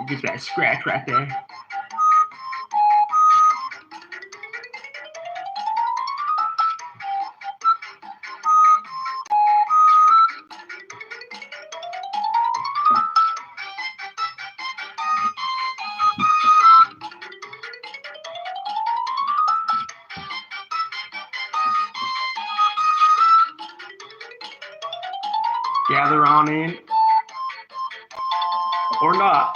Just that scratch right there. Gather on in, or not.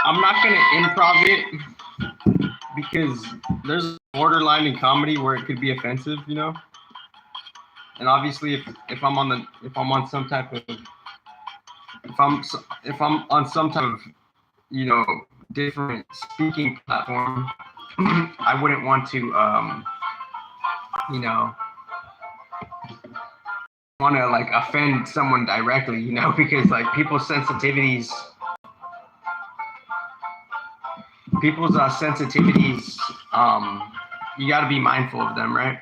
I'm not gonna improv it because there's a borderline in comedy where it could be offensive, you know. And obviously, if I'm on some type of you know, different speaking platform, I wouldn't want to you know, want to like offend someone directly, you know, because like people's sensitivities, you got to be mindful of them, right?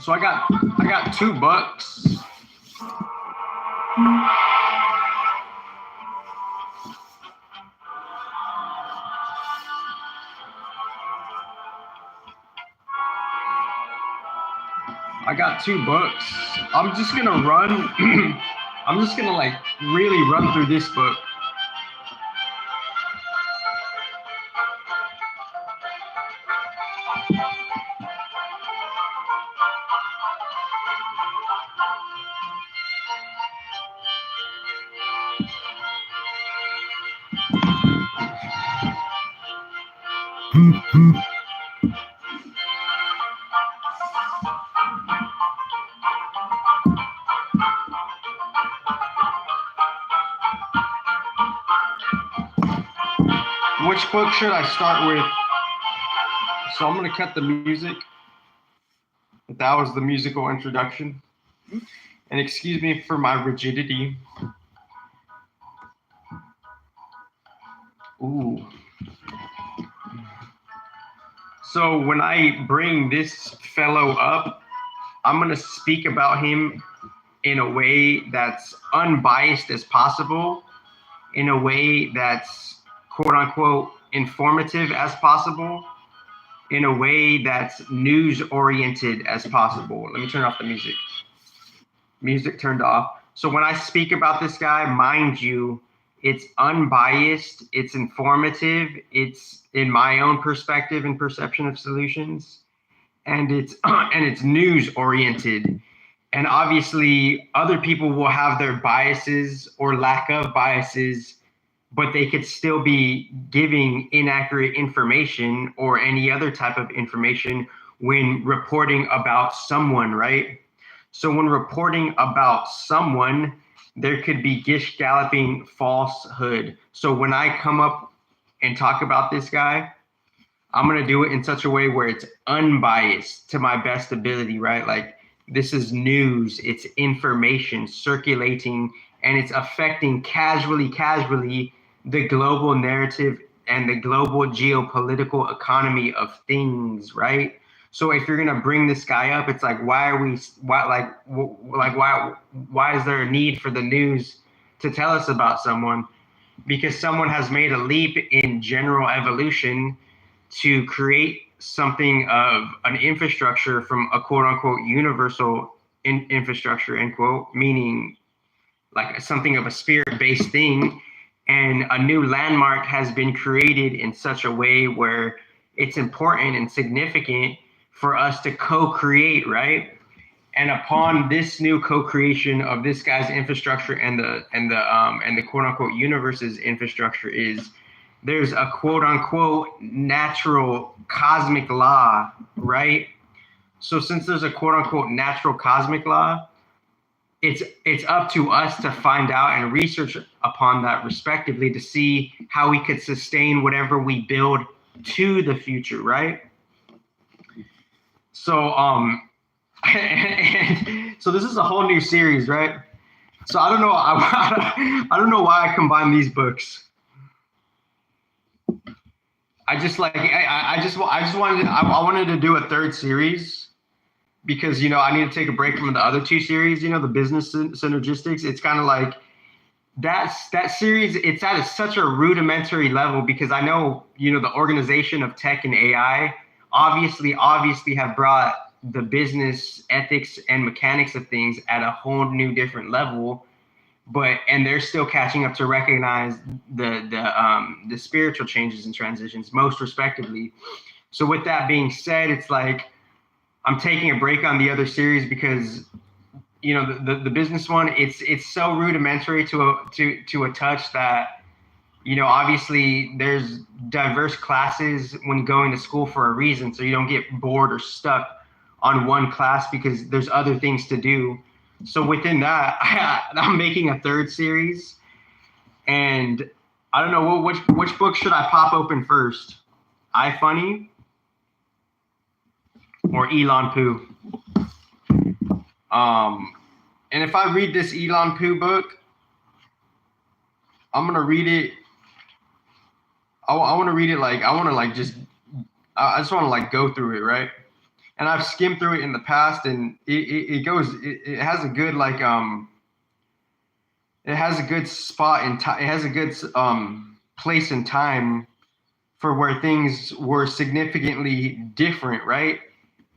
So I got $2. I got $2. I'm just gonna run. I'm just gonna like really run through this book. Which book should I start with? So I'm gonna cut the music. That was the musical introduction. And excuse me for my rigidity. Ooh. So when I bring this fellow up, I'm gonna speak about him in a way that's unbiased as possible, in a way that's quote unquote informative as possible, in a way that's news oriented as possible. Let me turn off the music. Music turned off. So when I speak about this guy, mind you, it's unbiased, it's informative, it's in my own perspective and perception of solutions, and it's news oriented. And obviously other people will have their biases or lack of biases, but they could still be giving inaccurate information or any other type of information when reporting about someone, right? So when reporting about someone, there could be gish galloping falsehood. So when I come up and talk about this guy, I'm gonna do it in such a way where it's unbiased to my best ability, right? Like this is news, it's information circulating, and it's affecting casually the global narrative and the global geopolitical economy of things, right? So if you're gonna bring this guy up, it's like, why is there a need for the news to tell us about someone? Because someone has made a leap in general evolution to create something of an infrastructure from a quote unquote universal infrastructure, end quote, meaning like something of a spirit-based thing. And a new landmark has been created in such a way where it's important and significant for us to co-create, right? And upon this new co-creation of this guy's infrastructure and the quote unquote universe's infrastructure is there's a quote unquote natural cosmic law, right? So since there's a quote unquote natural cosmic law, it's up to us to find out and research upon that respectively to see how we could sustain whatever we build to the future, right? So and so this is a whole new series, right? So I don't know. I don't know why I combine these books. I just wanted to do a third series because, you know, I need to take a break from the other two series, you know, the business synergistics. It's kind of like that series. It's at such a rudimentary level because I know, you know, the organization of tech and AI obviously have brought the business ethics and mechanics of things at a whole new different level. And they're still catching up to recognize the spiritual changes and transitions most respectively. So with that being said, it's like I'm taking a break on the other series because, you know, the business one, it's so rudimentary to a touch that, you know, obviously there's diverse classes when going to school for a reason, so you don't get bored or stuck on one class because there's other things to do. So within that, I'm making a third series, and I don't know which book should I pop open first, iFunny or Elon Poo. And if I read this Elon Poo book, I'm gonna read it. I want to read it like I just want to like go through it, right? And I've skimmed through it in the past, and it has a good like it has a good spot in time. It has a good place in time for where things were significantly different, right?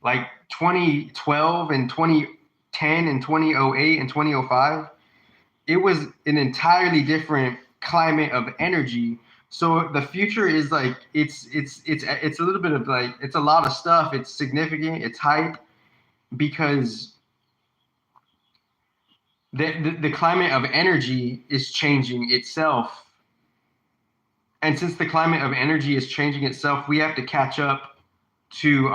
Like 2012 and 2010 and 2008 and 2005, it was an entirely different climate of energy. So the future is like it's a little bit of like it's a lot of stuff. It's significant. It's hype because the climate of energy is changing itself. And since the climate of energy is changing itself, we have to catch up to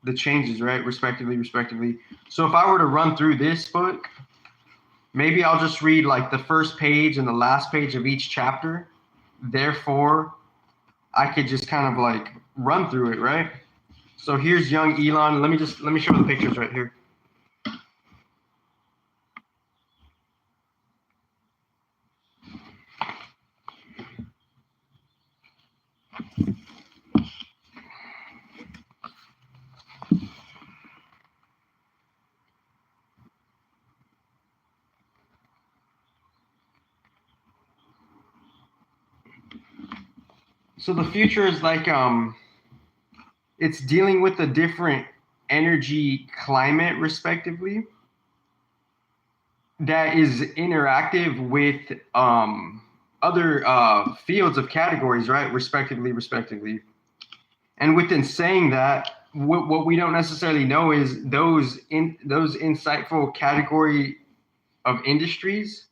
the changes, right? Respectively. So if I were to run through this book, maybe I'll just read like the first page and the last page of each chapter. Therefore, I could just kind of like run through it, right? So here's young Elon. Let me show the pictures right here. So the future is like it's dealing with a different energy climate respectively that is interactive with other fields of categories, right? Respectively. And within saying that, what we don't necessarily know is those insightful category of industries,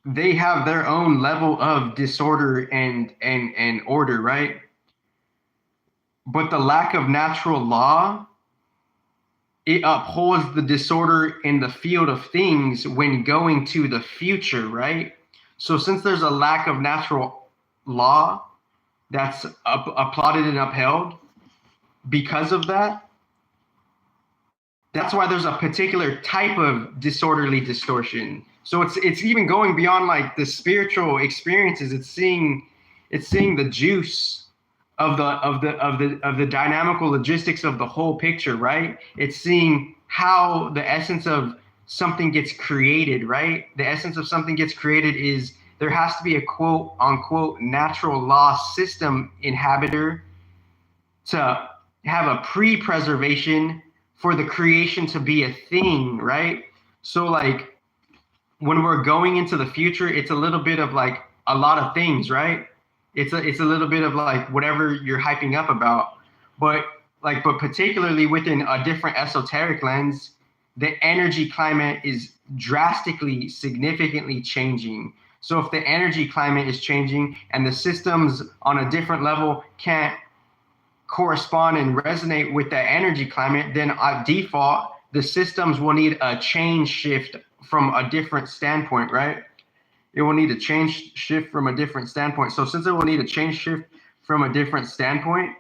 they have their own level of disorder and order, right? But the lack of natural law, it upholds the disorder in the field of things when going to the future, right? So since there's a lack of natural law that's applauded and upheld, because of that, that's why there's a particular type of disorderly distortion. So it's even going beyond like the spiritual experiences. It's seeing the juice of the dynamical logistics of the whole picture, right? It's seeing how the essence of something gets created, right? The essence of something gets created is there has to be a quote unquote natural law system inhabitor to have a pre-preservation for the creation to be a thing, right? So like when we're going into the future, it's a little bit of like a lot of things, right? It's a little bit of like whatever you're hyping up about, but particularly within a different esoteric lens, the energy climate is drastically, significantly changing. So if the energy climate is changing and the systems on a different level can't correspond and resonate with that energy climate, then at default, the systems will need a change shift from a different standpoint, right? It will need a change shift from a different standpoint. So since it will need a change shift from a different standpoint,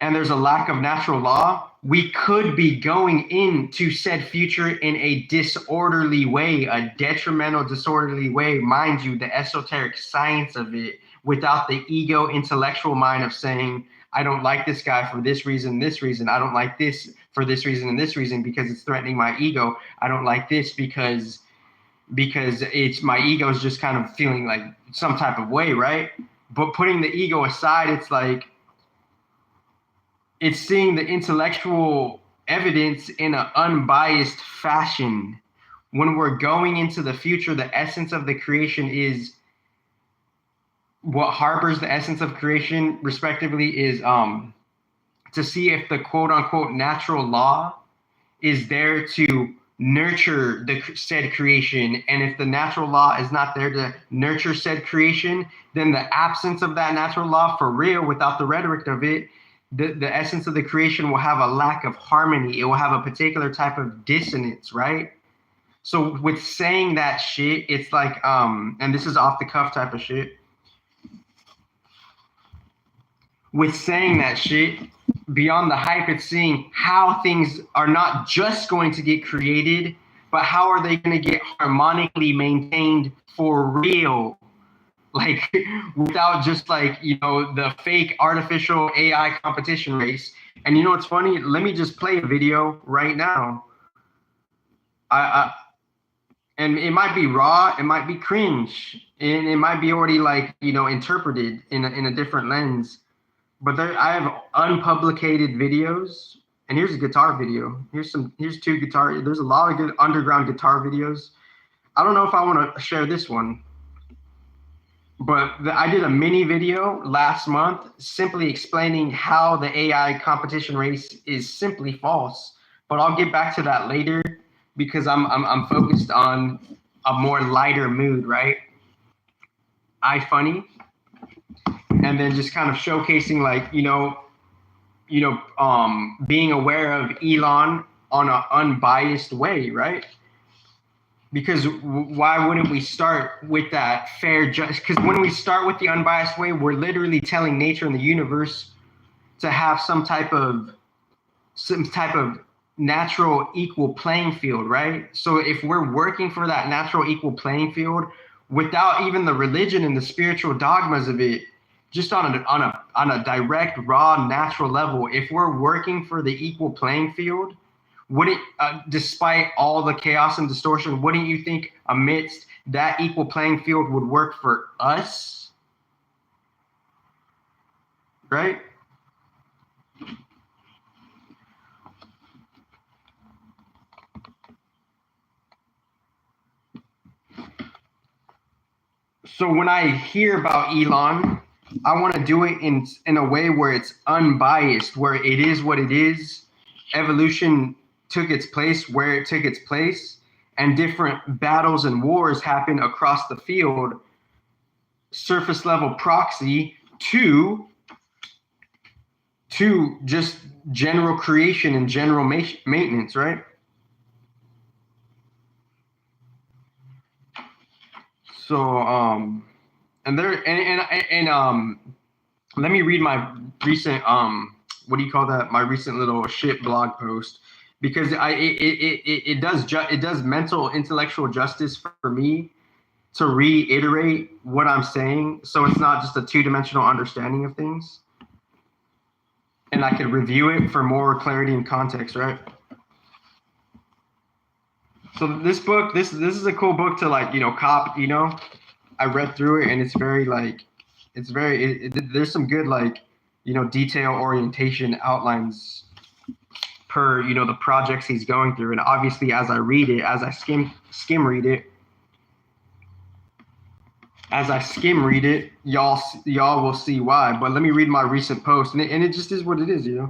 and there's a lack of natural law, we could be going into said future in a disorderly way, a detrimental, disorderly way. Mind you, the esoteric science of it, without the ego intellectual mind of saying, I don't like this guy for this reason, this reason. I don't like this for this reason and this reason because it's threatening my ego. I don't like this because it's my ego is just kind of feeling like some type of way, right? But putting the ego aside, it's like, it's seeing the intellectual evidence in an unbiased fashion. When we're going into the future, the essence of the creation is what harbors the essence of creation, respectively, is to see if the quote unquote natural law is there to nurture the said creation. And if the natural law is not there to nurture said creation, then the absence of that natural law for real, without the rhetoric of it, the essence of the creation will have a lack of harmony. It will have a particular type of dissonance, right? So with saying that shit, it's like, and this is off the cuff type of shit. With saying that shit, beyond the hype, it's seeing how things are not just going to get created, but how are they going to get harmonically maintained for real? Like, without just like, you know, the fake artificial AI competition race. And you know what's funny? Let me just play a video right now. And it might be raw, it might be cringe, and it might be already like, you know, interpreted in a different lens. But I have unpublicated videos, and here's a guitar video. Here's two guitar. There's a lot of good underground guitar videos. I don't know if I want to share this one. But I did a mini video last month simply explaining how the AI competition race is simply false. But I'll get back to that later because I'm focused on a more lighter mood, right? Funny, and then just kind of showcasing, like, being aware of Elon on an unbiased way, right? Because why wouldn't we start with that fair just? Because when we start with the unbiased way, we're literally telling nature and the universe to have some type of natural equal playing field, right? So if we're working for that natural equal playing field without even the religion and the spiritual dogmas of it, just on a direct, raw, natural level, if we're working for the equal playing field, wouldn't, despite all the chaos and distortion, wouldn't you think amidst that equal playing field would work for us? Right? So when I hear about Elon, I want to do it in a way where it's unbiased, where it is what it is. Evolution took its place where it took its place, and different battles and wars happen across the field, surface level proxy to just general creation and general maintenance, right? So and let me read my recent what do you call that? My recent little shit blog post, because it does mental intellectual justice for me to reiterate what I'm saying, so it's not just a two-dimensional understanding of things, and I could review it for more clarity and context, right? So this book, this is a cool book to, like, cop. I read through it, and it's very like, it's very there's some good, like, detail orientation outlines per the projects he's going through, and obviously as I read it, as I skim read it, y'all will see why. But let me read my recent post, and it just is what it is, It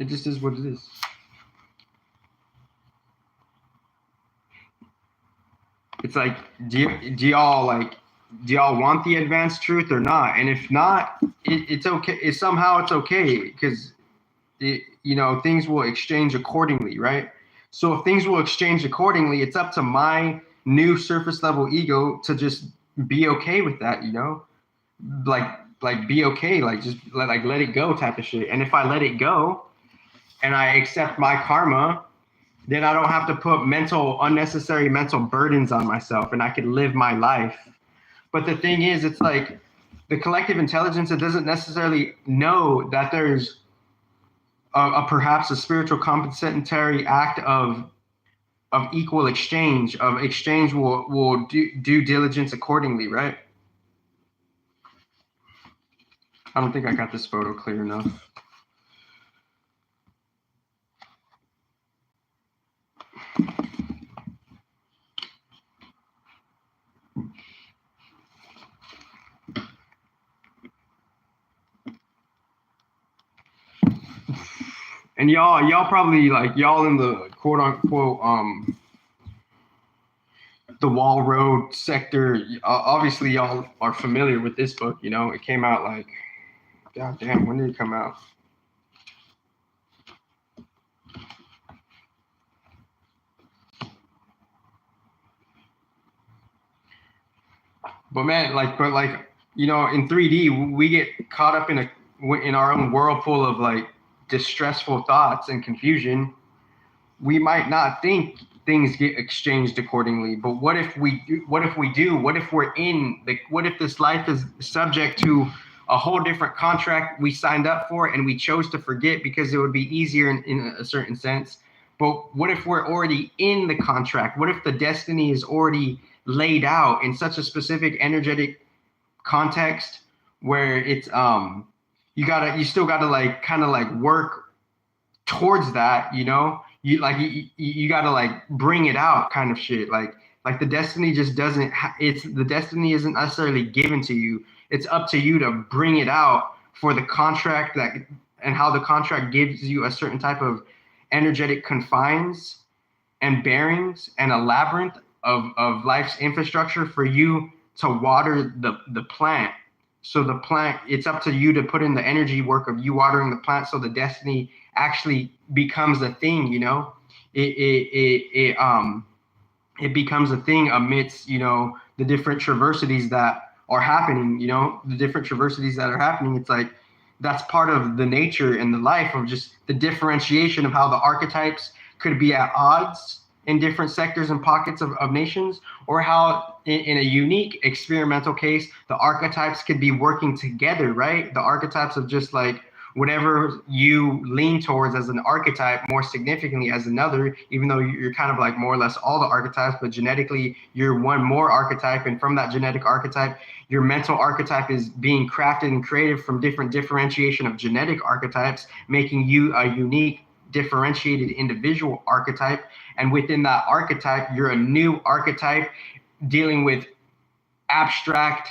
just is what it is. It's like, do y'all want the advanced truth or not? And if not, it's okay. Somehow it's okay, because things will exchange accordingly, right? So if things will exchange accordingly, it's up to my new surface level ego to just be okay with that, like be okay, like just let it go type of shit. And if I let it go and I accept my karma, then I don't have to put unnecessary mental burdens on myself, and I can live my life. But the thing is, it's like the collective intelligence, it doesn't necessarily know that there's perhaps a spiritual compensatory act of equal exchange. Of exchange will do due diligence accordingly, right? I don't think I got this photo clear enough. And y'all probably, like, y'all in the quote unquote the Wall Road sector, obviously y'all are familiar with this book. It came out like, god damn, when did it come out? But man, in 3D, we get caught up in our own whirlpool of like distressful thoughts and confusion. We might not think things get exchanged accordingly, but what if we do? What if what if this life is subject to a whole different contract we signed up for and we chose to forget because it would be easier in a certain sense? But what if we're already in the contract? What if the destiny is already laid out in such a specific energetic context where it's you still gotta like kind of like work towards that, you gotta like bring it out kind of shit, like the destiny just doesn't the destiny isn't necessarily given to you. It's up to you to bring it out for the contract, and how the contract gives you a certain type of energetic confines and bearings and a labyrinth of life's infrastructure for you to water the plant. So the plant, it's up to you to put in the energy work of you watering the plant, so the destiny actually becomes a thing. It becomes a thing amidst the different traversities that are happening. The different traversities that are happening. It's like that's part of the nature and the life of just the differentiation of how the archetypes could be at odds in different sectors and pockets of nations, or how in a unique experimental case, the archetypes could be working together, right? The archetypes of just like whatever you lean towards as an archetype more significantly as another, even though you're kind of like more or less all the archetypes, but genetically you're one more archetype. And from that genetic archetype, your mental archetype is being crafted and created from different differentiation of genetic archetypes, making you a unique, differentiated individual archetype. And within that archetype, you're a new archetype dealing with abstract,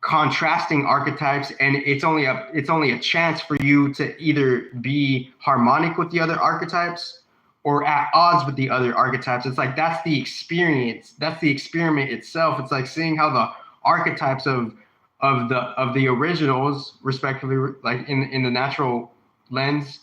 contrasting archetypes, and it's only a chance for you to either be harmonic with the other archetypes or at odds with the other archetypes. It's like that's the experience, that's the experiment itself. It's like seeing how the archetypes of the originals, respectively, like in the natural lens,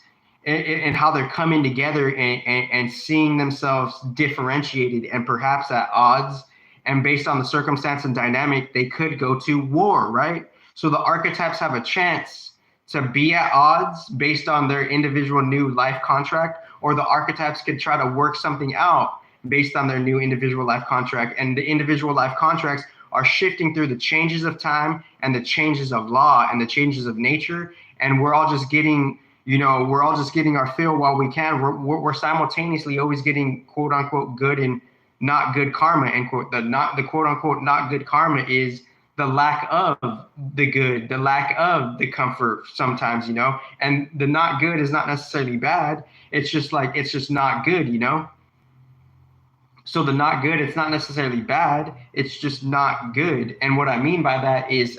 and how they're coming together and seeing themselves differentiated and perhaps at odds. And based on the circumstance and dynamic, they could go to war, right? So the archetypes have a chance to be at odds based on their individual new life contract, or the archetypes could try to work something out based on their new individual life contract. And the individual life contracts are shifting through the changes of time and the changes of law and the changes of nature. And we're all just getting our fill while we can. We're simultaneously always getting quote unquote good and not good karma, end quote. The quote unquote not good karma is the lack of the good, the lack of the comfort sometimes, and the not good is not necessarily bad. It's just not good, So the not good, it's not necessarily bad. It's just not good. And what I mean by that is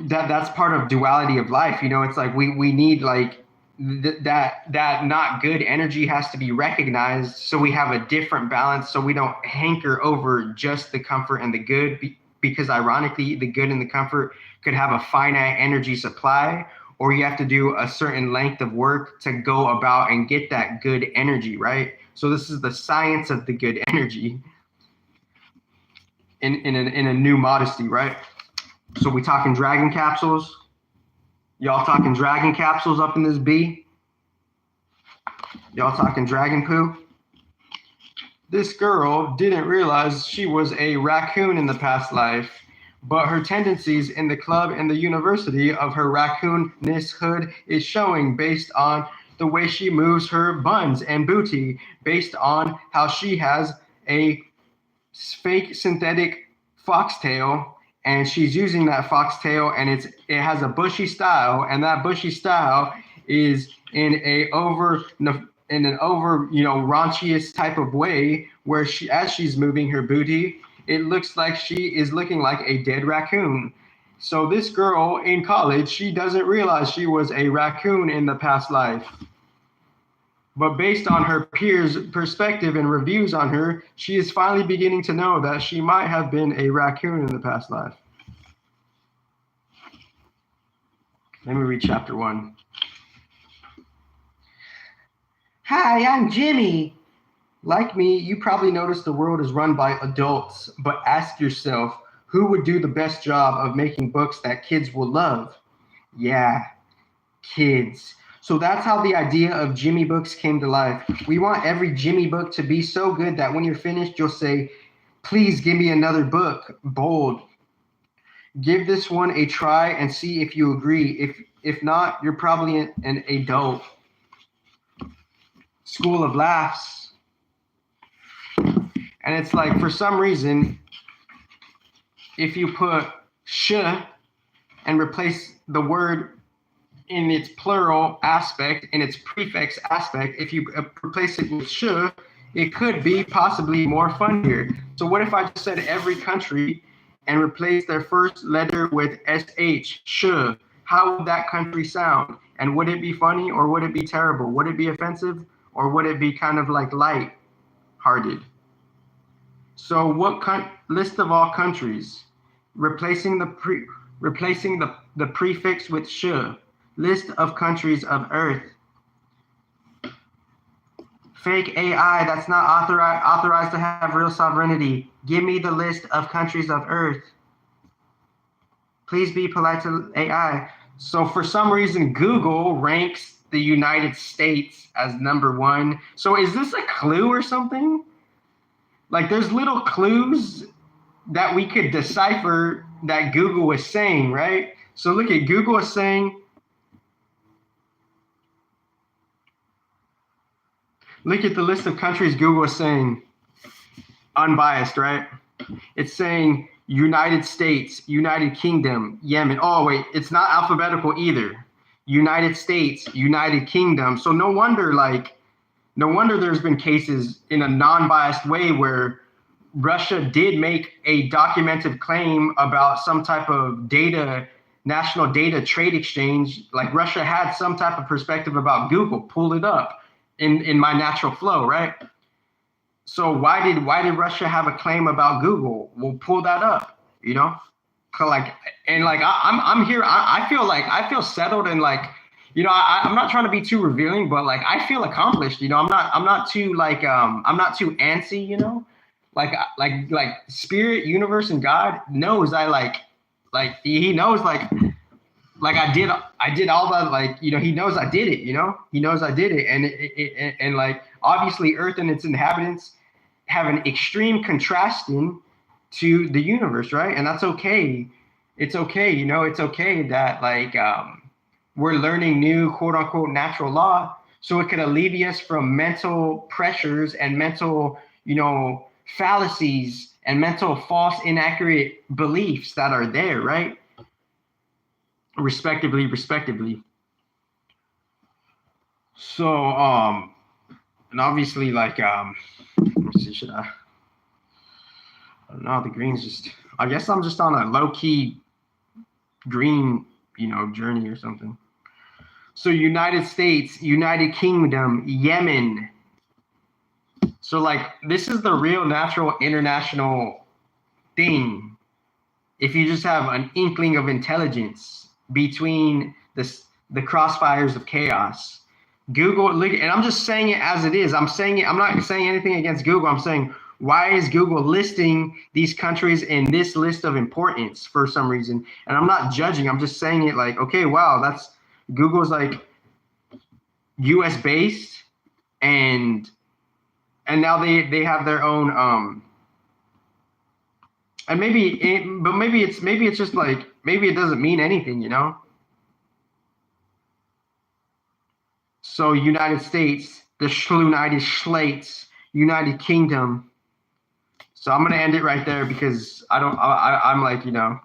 that's part of duality of life. It's like we need, like, that not good energy has to be recognized, so we have a different balance, so we don't hanker over just the comfort and the good, because ironically the good and the comfort could have a finite energy supply, or you have to do a certain length of work to go about and get that good energy, right? So this is the science of the good energy in a new modesty, right? So we talking dragon capsules. Y'all talking dragon capsules up in this B? Y'all talking dragon poo? This girl didn't realize she was a raccoon in the past life, but her tendencies in the club and the university of her raccoonnesshood is showing based on the way she moves her buns and booty, based on how she has a fake synthetic foxtail, and she's using that foxtail, and it has a bushy style, and that bushy style is in an over raunchiest type of way, where as she's moving her booty, it looks like she is looking like a dead raccoon. So this girl in college, she doesn't realize she was a raccoon in the past life. But based on her peers' perspective and reviews on her, she is finally beginning to know that she might have been a raccoon in the past life. Let me read chapter 1. Hi, I'm Jimmy. Like me, you probably noticed the world is run by adults, but ask yourself, who would do the best job of making books that kids will love? Yeah, kids. So that's how the idea of Jimmy books came to life. We want every Jimmy book to be so good that when you're finished, you'll say, please give me another book. Bold. Give this one a try and see if you agree. If not, you're probably an adult. School of Laughs. And it's like, for some reason, if you put sh and replace the word in its plural aspect, in its prefix aspect, if you replace it with sh, it could be possibly more funnier. So what if I just said every country and replace their first letter with sh, sh? How would that country sound? And would it be funny, or would it be terrible? Would it be offensive, or would it be kind of like light-hearted? So what list of all countries, replacing the prefix with sh, list of countries of Earth. Fake AI that's not authorized to have real sovereignty. Give me the list of countries of Earth. Please be polite to AI. So for some reason, Google ranks the United States as #1. So is this a clue or something? Like, there's little clues that we could decipher that Google is saying, right? So look at Google is saying, look at the list of countries Google is saying, unbiased, right? It's saying United States, United Kingdom, Yemen. Oh, wait, it's not alphabetical either. United States, United Kingdom. So no wonder there's been cases in a non-biased way where Russia did make a documented claim about some type of national data trade exchange. Like, Russia had some type of perspective about Google. Pull it up in my natural flow, right? So why did Russia have a claim about Google? We'll pull that up, you know? I'm here. I feel settled, and I'm not trying to be too revealing, but I feel accomplished. I'm not too I'm not too antsy, like spirit, universe, and God knows he knows I did all that, he knows I did it, he knows I did it. And obviously Earth and its inhabitants have an extreme contrasting to the universe, right? And that's okay. It's okay. It's okay that we're learning new quote unquote natural law, so it could alleviate us from mental pressures and mental, fallacies and mental false inaccurate beliefs that are there, right? Respectively. So and obviously let me see, I don't know, the green's just, I guess I'm just on a low-key green, journey or something. So United States, United Kingdom, Yemen. So like this is the real natural international thing. If you just have an inkling of intelligence between the crossfires of chaos. Google, look, and I'm just saying it as it is. I'm saying it, I'm not saying anything against Google. I'm saying, why is Google listing these countries in this list of importance for some reason? And I'm not judging. I'm just saying it like, okay, wow, that's Google's like US based, and now they have their own and maybe it's just like, maybe it doesn't mean anything, you know? So United States, the United States, United Kingdom. So I'm gonna end it right there because I'm like, you know.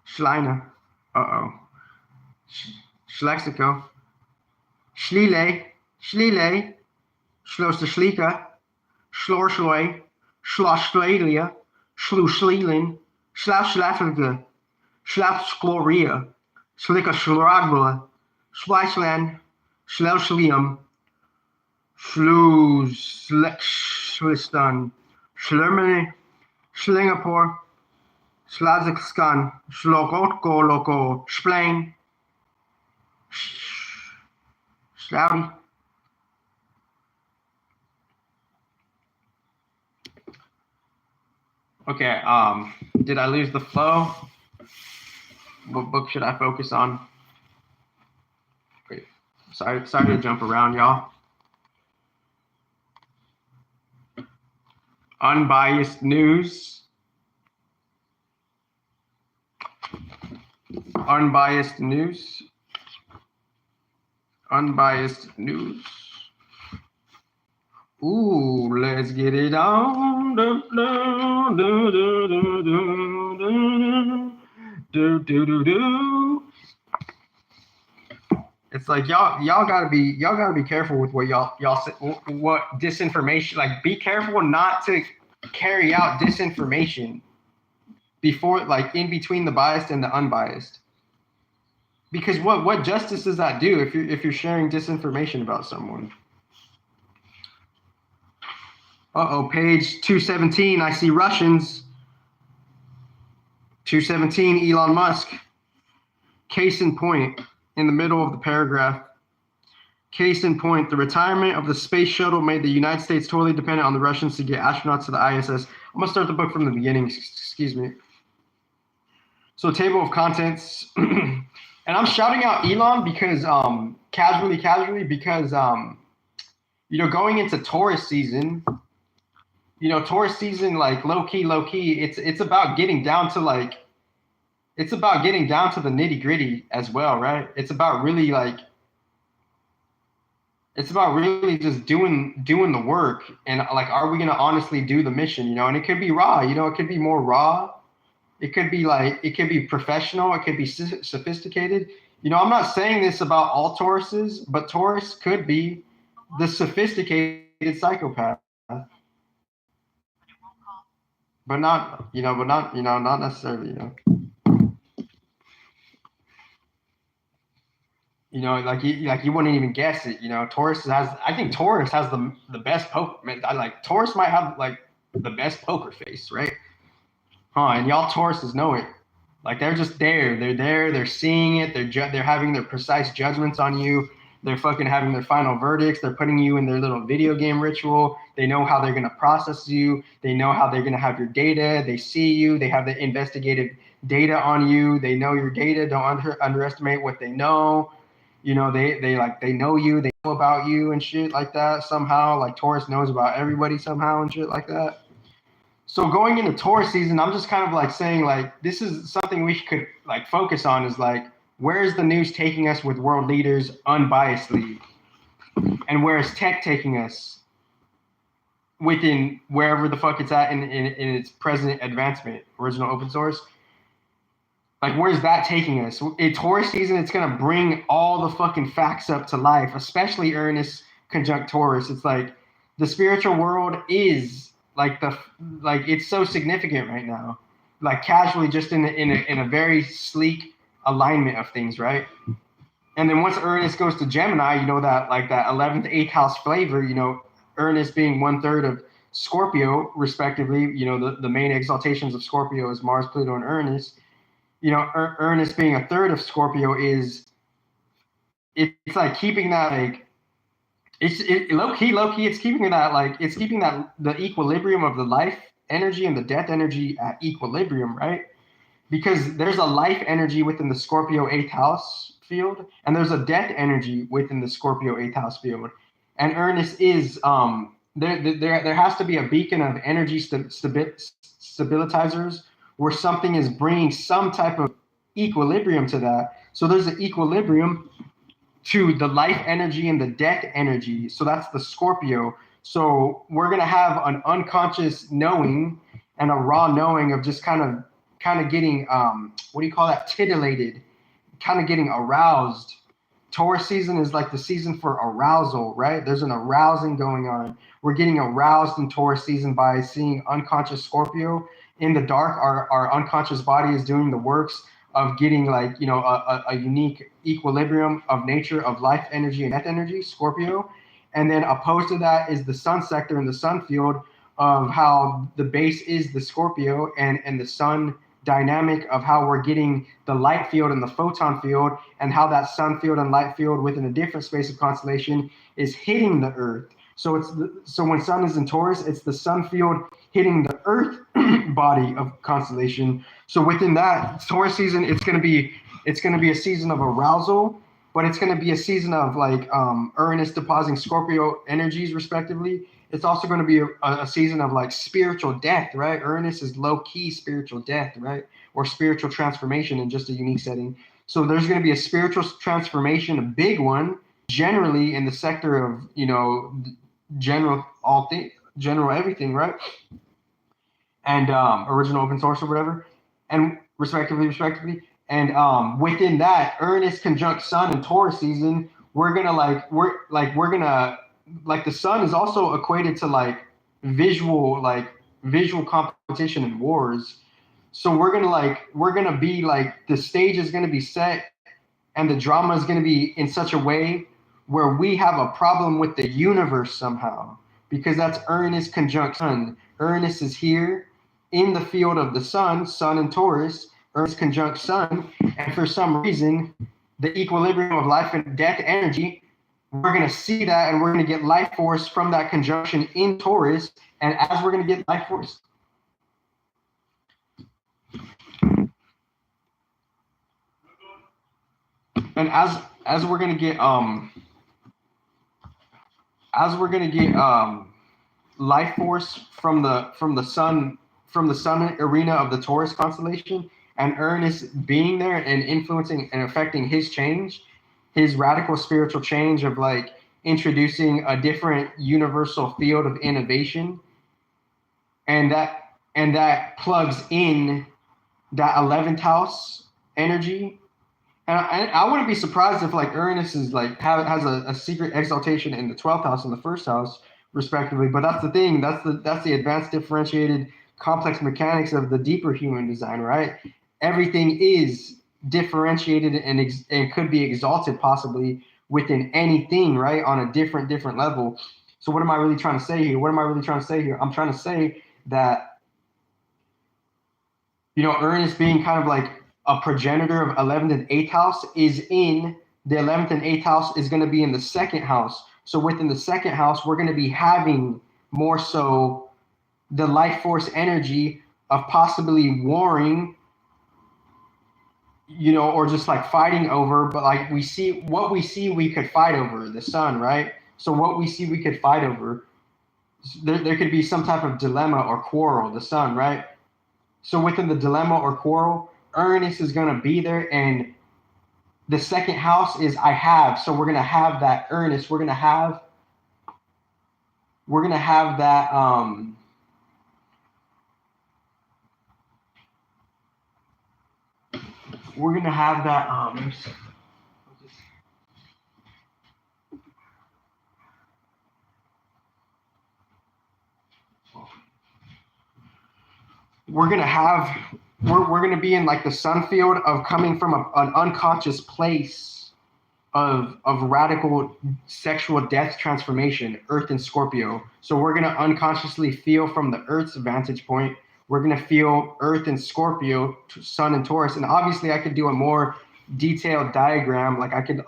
Schleiner. Uh-oh. Schlexico. Schlile. Schlile. Schlosterschlika. Schlorschloi. Schlossschlelia. Schluschlelin. Schlafschlaflige. Schlafschloria. Schlicka schloragula. Schweisland. Schlelschlium. Schlustan. Schlermany. Schlingapore. Slazikskan, Slogotko Loko, Splain, Slowdy. Okay, did I lose the flow? What book should I focus on? Wait, sorry to jump around, y'all. Unbiased news. Unbiased news. Unbiased news. Ooh, let's get it on. It's like y'all gotta be careful with what what disinformation. Like, be careful not to carry out disinformation before, like, in between the biased and the unbiased. Because what justice does that do if you're sharing disinformation about someone? Uh-oh, page 217, I see Russians. 217, Elon Musk. Case in point, in the middle of the paragraph. Case in point, the retirement of the space shuttle made the United States totally dependent on the Russians to get astronauts to the ISS. I'm gonna start the book from the beginning, excuse me. So, table of contents. And I'm shouting out Elon because casually because you know, going into Taurus season, you know, Taurus season, like low key, it's about getting down to like, it's about getting down to the nitty gritty as well, right? It's about really like, it's about really just doing the work, and like, are we gonna honestly do the mission, you know? And it could be raw, you know, it could be more raw. It could be like, it could be professional. It could be sophisticated. You know, I'm not saying this about all Tauruses, but Taurus could be the sophisticated psychopath. But not necessarily, you know. You know, like you wouldn't even guess it. You know, I think Taurus has the best poker. Taurus might have like the best poker face, right? And y'all Tauruses know it. Like, they're just there. They're there. They're seeing it. They're having their precise judgments on you. They're fucking having their final verdicts. They're putting you in their little video game ritual. They know how they're going to process you. They know how they're going to have your data. They see you. They have the investigative data on you. They know your data. Don't underestimate what they know. You know, they know you. They know about you and shit like that somehow. Like, Taurus knows about everybody somehow and shit like that. So going into Taurus season, I'm just kind of like saying, like, this is something we could like focus on, is like, where is the news taking us with world leaders unbiasedly? And where is tech taking us within wherever the fuck it's at in its present advancement, original open source? Like, where's that taking us? In Taurus season, it's going to bring all the fucking facts up to life, especially Uranus conjunct Taurus. It's like, the spiritual world is like it's so significant right now, like casually, just in a very sleek alignment of things, right? And then once Uranus goes to Gemini, you know, that like that 11th, 8th house flavor, you know, Uranus being 1/3 of Scorpio, respectively, you know, the main exaltations of Scorpio is Mars, Pluto, and Uranus. You know, Uranus being 1/3 of Scorpio is, it's like keeping that like, low key, it's keeping that like, it's keeping that the equilibrium of the life energy and the death energy at equilibrium, right? Because there's a life energy within the Scorpio 8th house field, and there's a death energy within the Scorpio 8th house field. And Uranus is there has to be a beacon of energy stabilizers where something is bringing some type of equilibrium to that. So there's an equilibrium to the life energy and the death energy. So that's the Scorpio. So we're gonna have an unconscious knowing and a raw knowing of just kind of getting what do you call that? Titillated, kind of getting aroused. Taurus season is like the season for arousal, right? There's an arousing going on. We're getting aroused in Taurus season by seeing unconscious Scorpio in the dark. Our unconscious body is doing the works of getting like, you know, a unique equilibrium of nature of life energy and death energy, Scorpio. And then opposed to that is the sun sector and the sun field of how the base is the Scorpio, and the sun dynamic of how we're getting the light field and the photon field, and how that sun field and light field within a different space of constellation is hitting the Earth. So so when sun is in Taurus, it's the sun field hitting the Earth body of constellation. So within that Taurus season, it's gonna be a season of arousal, but it's gonna be a season of like Uranus depositing Scorpio energies respectively. It's also going to be a season of like spiritual death, right? Uranus is low key spiritual death, right? Or spiritual transformation in just a unique setting. So there's going to be a spiritual transformation, a big one, generally in the sector of, you know, general everything, right? And original open source or whatever, and respectively. And within that, Uranus conjunct Sun in Taurus season, we're gonna like the sun is also equated to like visual competition and wars. So we're gonna be like, the stage is gonna be set and the drama is gonna be in such a way where we have a problem with the universe somehow, because that's Uranus conjunct Sun. Uranus is here in the field of the sun in Taurus, Uranus conjunct Sun, and for some reason, the equilibrium of life and death energy, we're going to see that, and we're going to get life force from that conjunction in Taurus. And as we're going to get life force, and as we're going to get life force from the sun arena of the Taurus constellation, and Uranus being there and influencing and affecting his change, his radical spiritual change of like introducing a different universal field of innovation, and that plugs in that 11th house energy. And I wouldn't be surprised if like Uranus is like has a secret exaltation in the 12th house and the first house respectively. But that's the thing. That's the advanced, differentiated, complex mechanics of the deeper human design, right? Everything is differentiated and could be exalted possibly within anything, right? On a different level. So what am I really trying to say here? I'm trying to say that, you know, Uranus being kind of like a progenitor of 11th and 8th house is in the 11th and 8th house is going to be in the second house. So within the second house, we're going to be having more so the life force energy of possibly warring, you know, or just like fighting over, but like we could fight over the sun, right? So what we see we could fight over, there could be some type of dilemma or quarrel, the sun, right? So within the dilemma or quarrel, Uranus is going to be there, and the second house is I have. So we're going to have that Uranus. We're going to have that we're gonna have we're gonna be in like the sun field of coming from an unconscious place of radical sexual death transformation, Earth and Scorpio. So we're gonna unconsciously feel from the Earth's vantage point. We're gonna feel Earth and Scorpio, Sun and Taurus, and obviously I could do a more detailed diagram. Like I could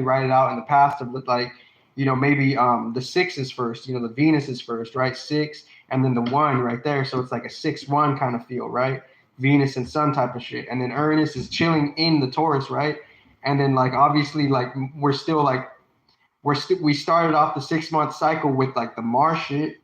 write it out in the past of like, maybe the 6 is first. The Venus is first, right? 6, and then the 1 right there. So it's like a 6-1 kind of feel, right? Venus and Sun type of shit. And then Uranus is chilling in the Taurus, right? And then like obviously like we started off the 6-month cycle with like the Mars shit,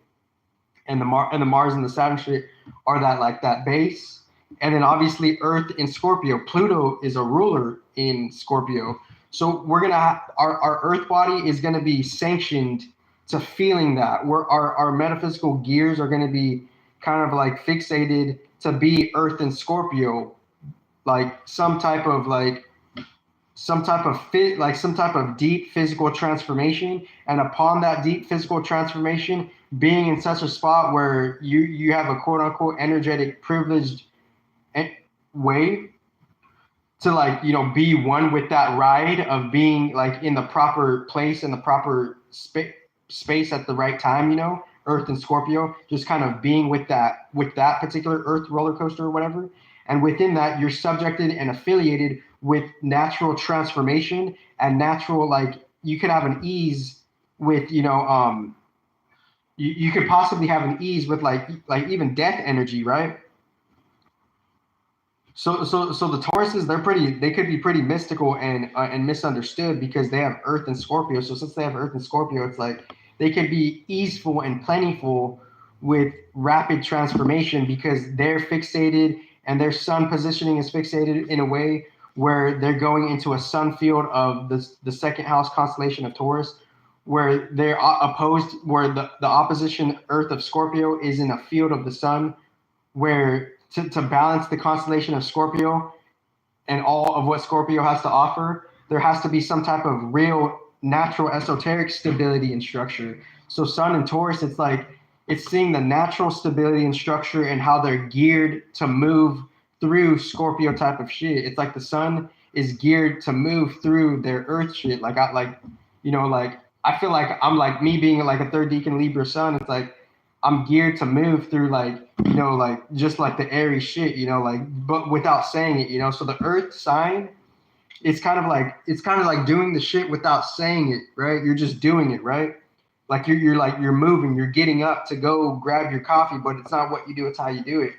and the Mars and the Saturn shit are that base. And then obviously Earth in Scorpio, Pluto is a ruler in Scorpio. So we're gonna our Earth body is gonna be sanctioned to feeling that. Our metaphysical gears are gonna be kind of like fixated to be Earth in Scorpio, like some type of deep physical transformation. And upon that deep physical transformation, being in such a spot where you have a quote unquote energetic privileged way to be one with that ride of being like in the proper place in the proper space at the right time, Earth and Scorpio, just kind of being with that particular Earth roller coaster or whatever. And within that, you're subjected and affiliated with natural transformation and natural, like you could have an ease with, you could possibly have an ease with like even death energy, right? So the Tauruses, they could be pretty mystical and misunderstood because they have Earth and Scorpio. So since they have Earth and Scorpio, it's like they can be easeful and plentiful with rapid transformation because they're fixated and their sun positioning is fixated in a way where they're going into a sun field of the second house constellation of Taurus, where they're opposed, where the opposition Earth of Scorpio is in a field of the sun, where to balance the constellation of Scorpio and all of what Scorpio has to offer, there has to be some type of real natural esoteric stability and structure. So Sun and Taurus, it's like it's seeing the natural stability and structure and how they're geared to move through Scorpio type of shit. It's like the Sun is geared to move through their Earth shit. Like I feel like I'm like me being like a third decan Libra Sun. It's like I'm geared to move through just like the airy shit, but without saying it, So the Earth sign, it's kind of like doing the shit without saying it, right? You're just doing it, right? Like you're moving, you're getting up to go grab your coffee, but it's not what you do, it's how you do it.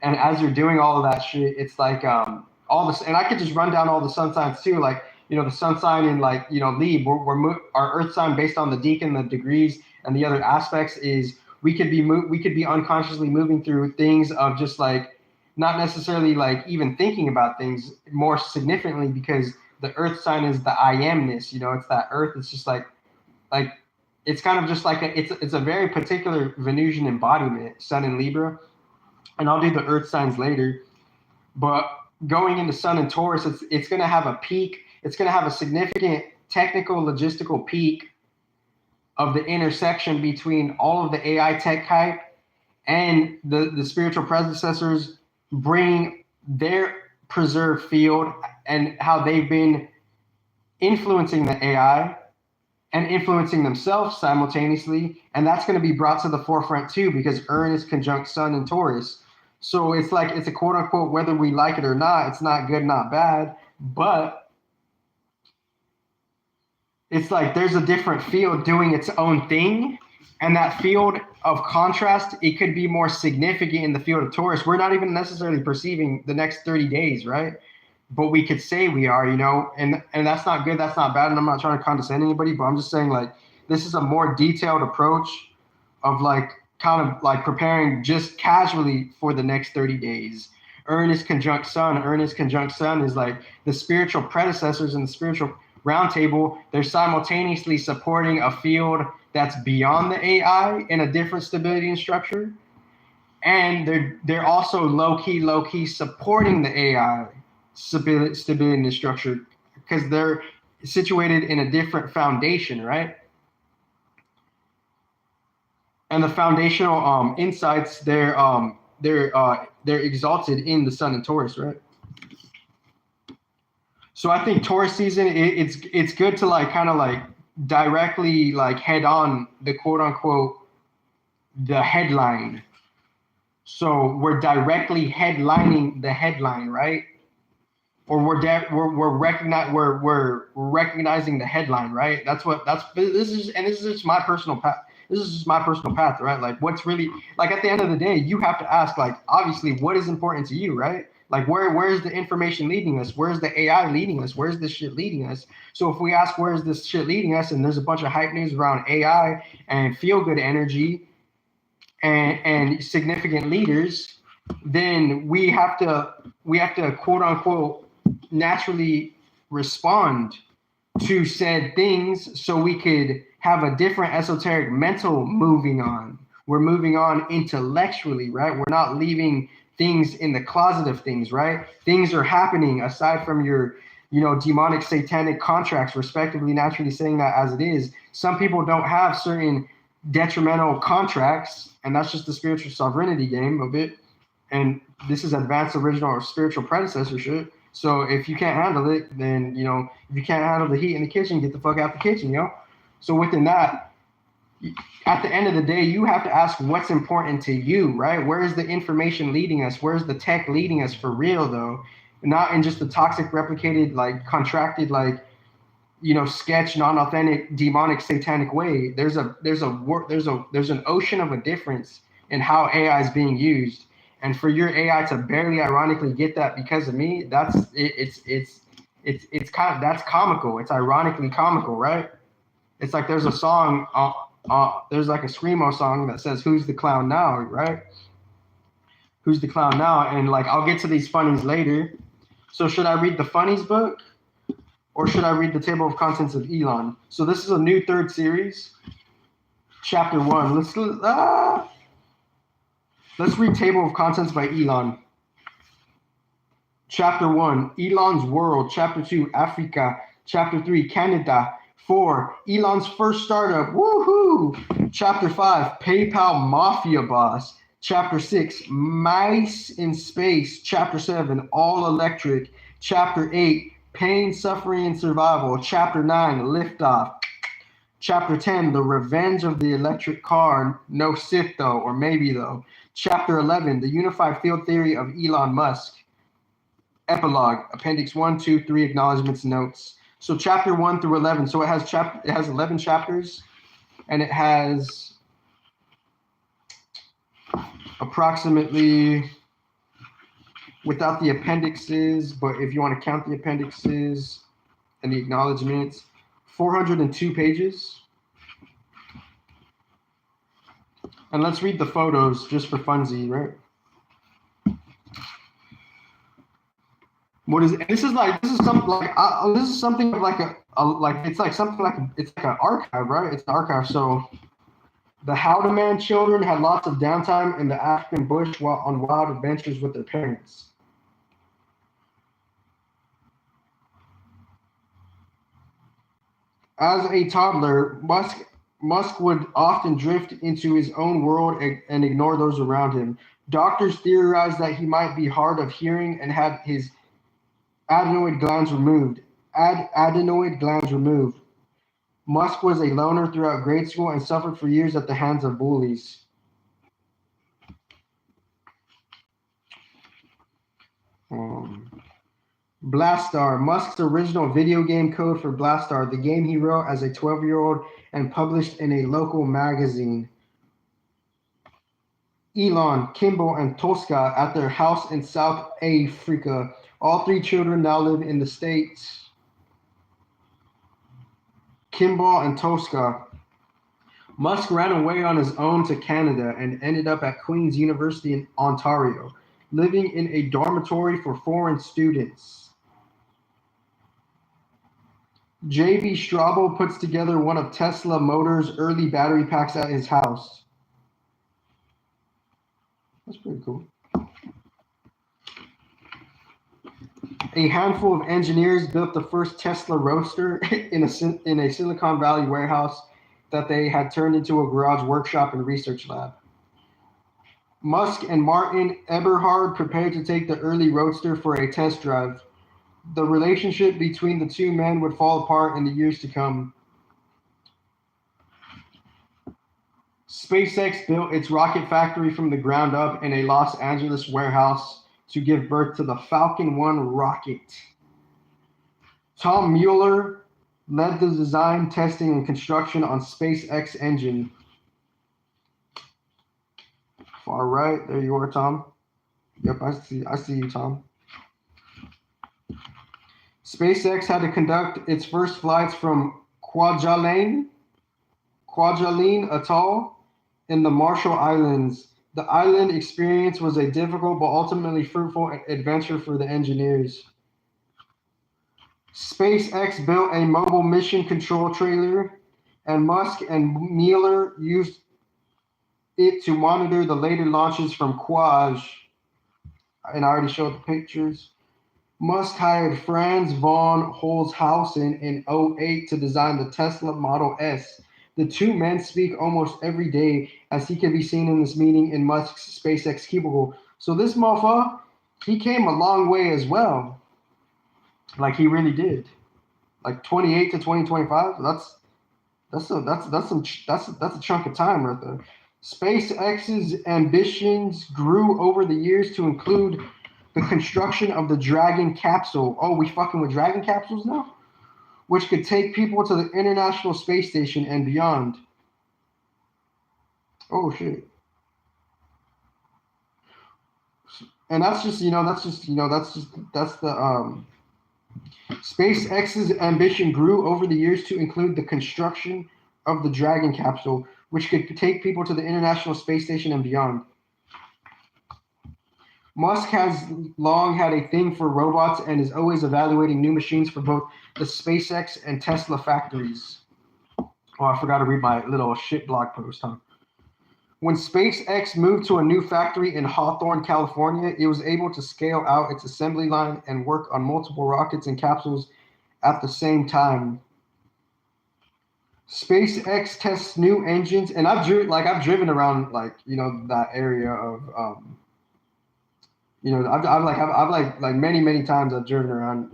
And as you're doing all of that shit, it's like all this, and I could just run down all the sun signs too, like the sun sign in Lib, our Earth sign based on the decan, the degrees, and the other aspects is we could be unconsciously moving through things of just like not necessarily like even thinking about things more significantly because the Earth sign is the I amness, it's that Earth. It's just like it's kind of just like it's a very particular Venusian embodiment, Sun in Libra, and I'll do the Earth signs later. But going into Sun and Taurus, it's going to have a peak. It's going to have a significant technical logistical peak of the intersection between all of the AI tech hype and the spiritual predecessors bringing their preserved field and how they've been influencing the AI and influencing themselves simultaneously. And that's going to be brought to the forefront too, because Uranus conjunct Sun and Taurus. So it's like, it's a quote unquote, whether we like it or not, it's not good, not bad, but it's like there's a different field doing its own thing. And that field of contrast, it could be more significant in the field of Taurus. We're not even necessarily perceiving the next 30 days, right? But we could say we are, and that's not good, that's not bad. And I'm not trying to condescend anybody, but I'm just saying like, this is a more detailed approach of like, kind of like preparing just casually for the next 30 days. Uranus conjunct Sun is like the spiritual predecessors and the spiritual roundtable. They're simultaneously supporting a field that's beyond the AI in a different stability and structure. And they're also low-key supporting the AI stability and structure because they're situated in a different foundation, right? And the foundational insights, they're they're exalted in the sun in Taurus, right? So I think Taurus season, it's good to like kind of like directly like head on the quote unquote the headline. So we're directly headlining the headline, right? Or we're recognizing the headline, right? This is just my personal path. This is just my personal path, right? Like what's really like at the end of the day, you have to ask like obviously what is important to you, right? Like where's the information leading us? Where's the AI leading us? Where's this shit leading us? So if we ask where's this shit leading us, and there's a bunch of hype news around AI and feel good energy and significant leaders, then we have to quote unquote naturally respond to said things so we could have a different esoteric mental moving on. We're moving on intellectually, right? We're not leaving things in the closet of things, right? Things are happening aside from your, demonic satanic contracts, respectively, naturally saying that as it is. Some people don't have certain detrimental contracts, and that's just the spiritual sovereignty game of it. And this is advanced original or spiritual predecessor shit. So if you can't handle it, then, if you can't handle the heat in the kitchen, get the fuck out the kitchen, So within that, at the end of the day, you have to ask what's important to you, right? Where is the information leading us? Where's the tech leading us for real, though? Not in just the toxic, replicated, like contracted, like, sketch, non-authentic, demonic, satanic way. There's an ocean of a difference in how AI is being used. And for your AI to barely ironically get that because of me, that's comical. It's ironically comical, right? It's like there's a song, there's like a Screamo song that says, "Who's the clown now?" Right? Who's the clown now? And like, I'll get to these funnies later. So should I read the funnies book, or should I read the table of contents of Elon? So this is a new third series, chapter 1. Let's read Table of Contents by Elon. Chapter 1, Elon's World. Chapter 2, Africa. Chapter 3, Canada. 4, Elon's first startup. Woohoo! Chapter 5, PayPal Mafia Boss. Chapter 6, Mice in Space. Chapter 7, All Electric. Chapter 8, Pain, Suffering, and Survival. Chapter 9, Liftoff. Chapter 10, The Revenge of the Electric Car. No Sith, though, or maybe, though. Chapter 11, The Unified Field Theory of Elon Musk. Epilogue, Appendix 1, 2, 3, Acknowledgements, Notes. So chapter 1 through 11. So it has 11 chapters, and it has approximately, without the appendixes, but if you want to count the appendixes and the acknowledgements, 402 pages. And let's read the photos just for funsies, right? This is something like an archive, right? It's an archive. So the Howdaman children had lots of downtime in the African bush while on wild adventures with their parents. As a toddler, Musk would often drift into his own world and ignore those around him. Doctors theorized that he might be hard of hearing and had his adenoid glands removed. Musk was a loner throughout grade school and suffered for years at the hands of bullies. Blastar, Musk's original video game code for Blastar, the game he wrote as a 12-year-old and published in a local magazine. Elon, Kimball, and Tosca at their house in South Africa. All 3 children now live in the States. Kimball and Tosca. Musk ran away on his own to Canada and ended up at Queen's University in Ontario, living in a dormitory for foreign students. J.B. Straubel puts together one of Tesla Motors' early battery packs at his house. That's pretty cool. A handful of engineers built the first Tesla Roadster in a Silicon Valley warehouse that they had turned into a garage workshop and research lab. Musk and Martin Eberhard prepared to take the early roadster for a test drive. The relationship between the two men would fall apart in the years to come. SpaceX built its rocket factory from the ground up in a Los Angeles warehouse to give birth to the Falcon 1 rocket. Tom Mueller led the design, testing, and construction on SpaceX engine. Far right, there you are, Tom. Yep, I see you, Tom. SpaceX had to conduct its first flights from Kwajalein Atoll in the Marshall Islands. The island experience was a difficult but ultimately fruitful adventure for the engineers. SpaceX built a mobile mission control trailer, and Musk and Mueller used it to monitor the later launches from Kwaj. And I already showed the pictures. Musk hired Franz von Holzhausen in 2008 to design the Tesla Model S. The two men speak almost every day, as he can be seen in this meeting in Musk's SpaceX cubicle. So this motherfucker, he came a long way as well. Like he really did. Like 28 to 2025. That's a chunk of time right there. SpaceX's ambitions grew over the years to include the construction of the Dragon capsule. Oh, we fucking with Dragon capsules now? Which could take people to the International Space Station and beyond. Oh shit. And that's the SpaceX's ambition grew over the years to include the construction of the Dragon capsule, which could take people to the International Space Station and beyond. Musk has long had a thing for robots and is always evaluating new machines for both the SpaceX and Tesla factories. Oh, I forgot to read my little shit blog post, huh? When SpaceX moved to a new factory in Hawthorne, California, it was able to scale out its assembly line and work on multiple rockets and capsules at the same time. SpaceX tests new engines, and I've driven around that area of I've many times I've driven around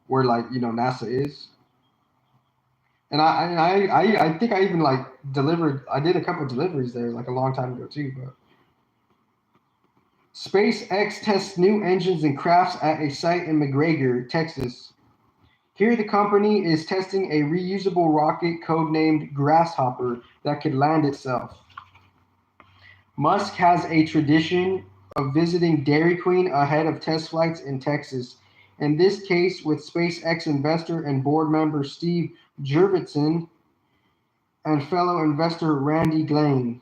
where NASA is. And I think I even delivered. I did a couple of deliveries there a long time ago too. But SpaceX tests new engines and crafts at a site in McGregor, Texas. Here, the company is testing a reusable rocket codenamed Grasshopper that could land itself. Musk has a tradition of visiting Dairy Queen ahead of test flights in Texas. In this case, with SpaceX investor and board member Steve Jurvetson and fellow investor Randy Glane.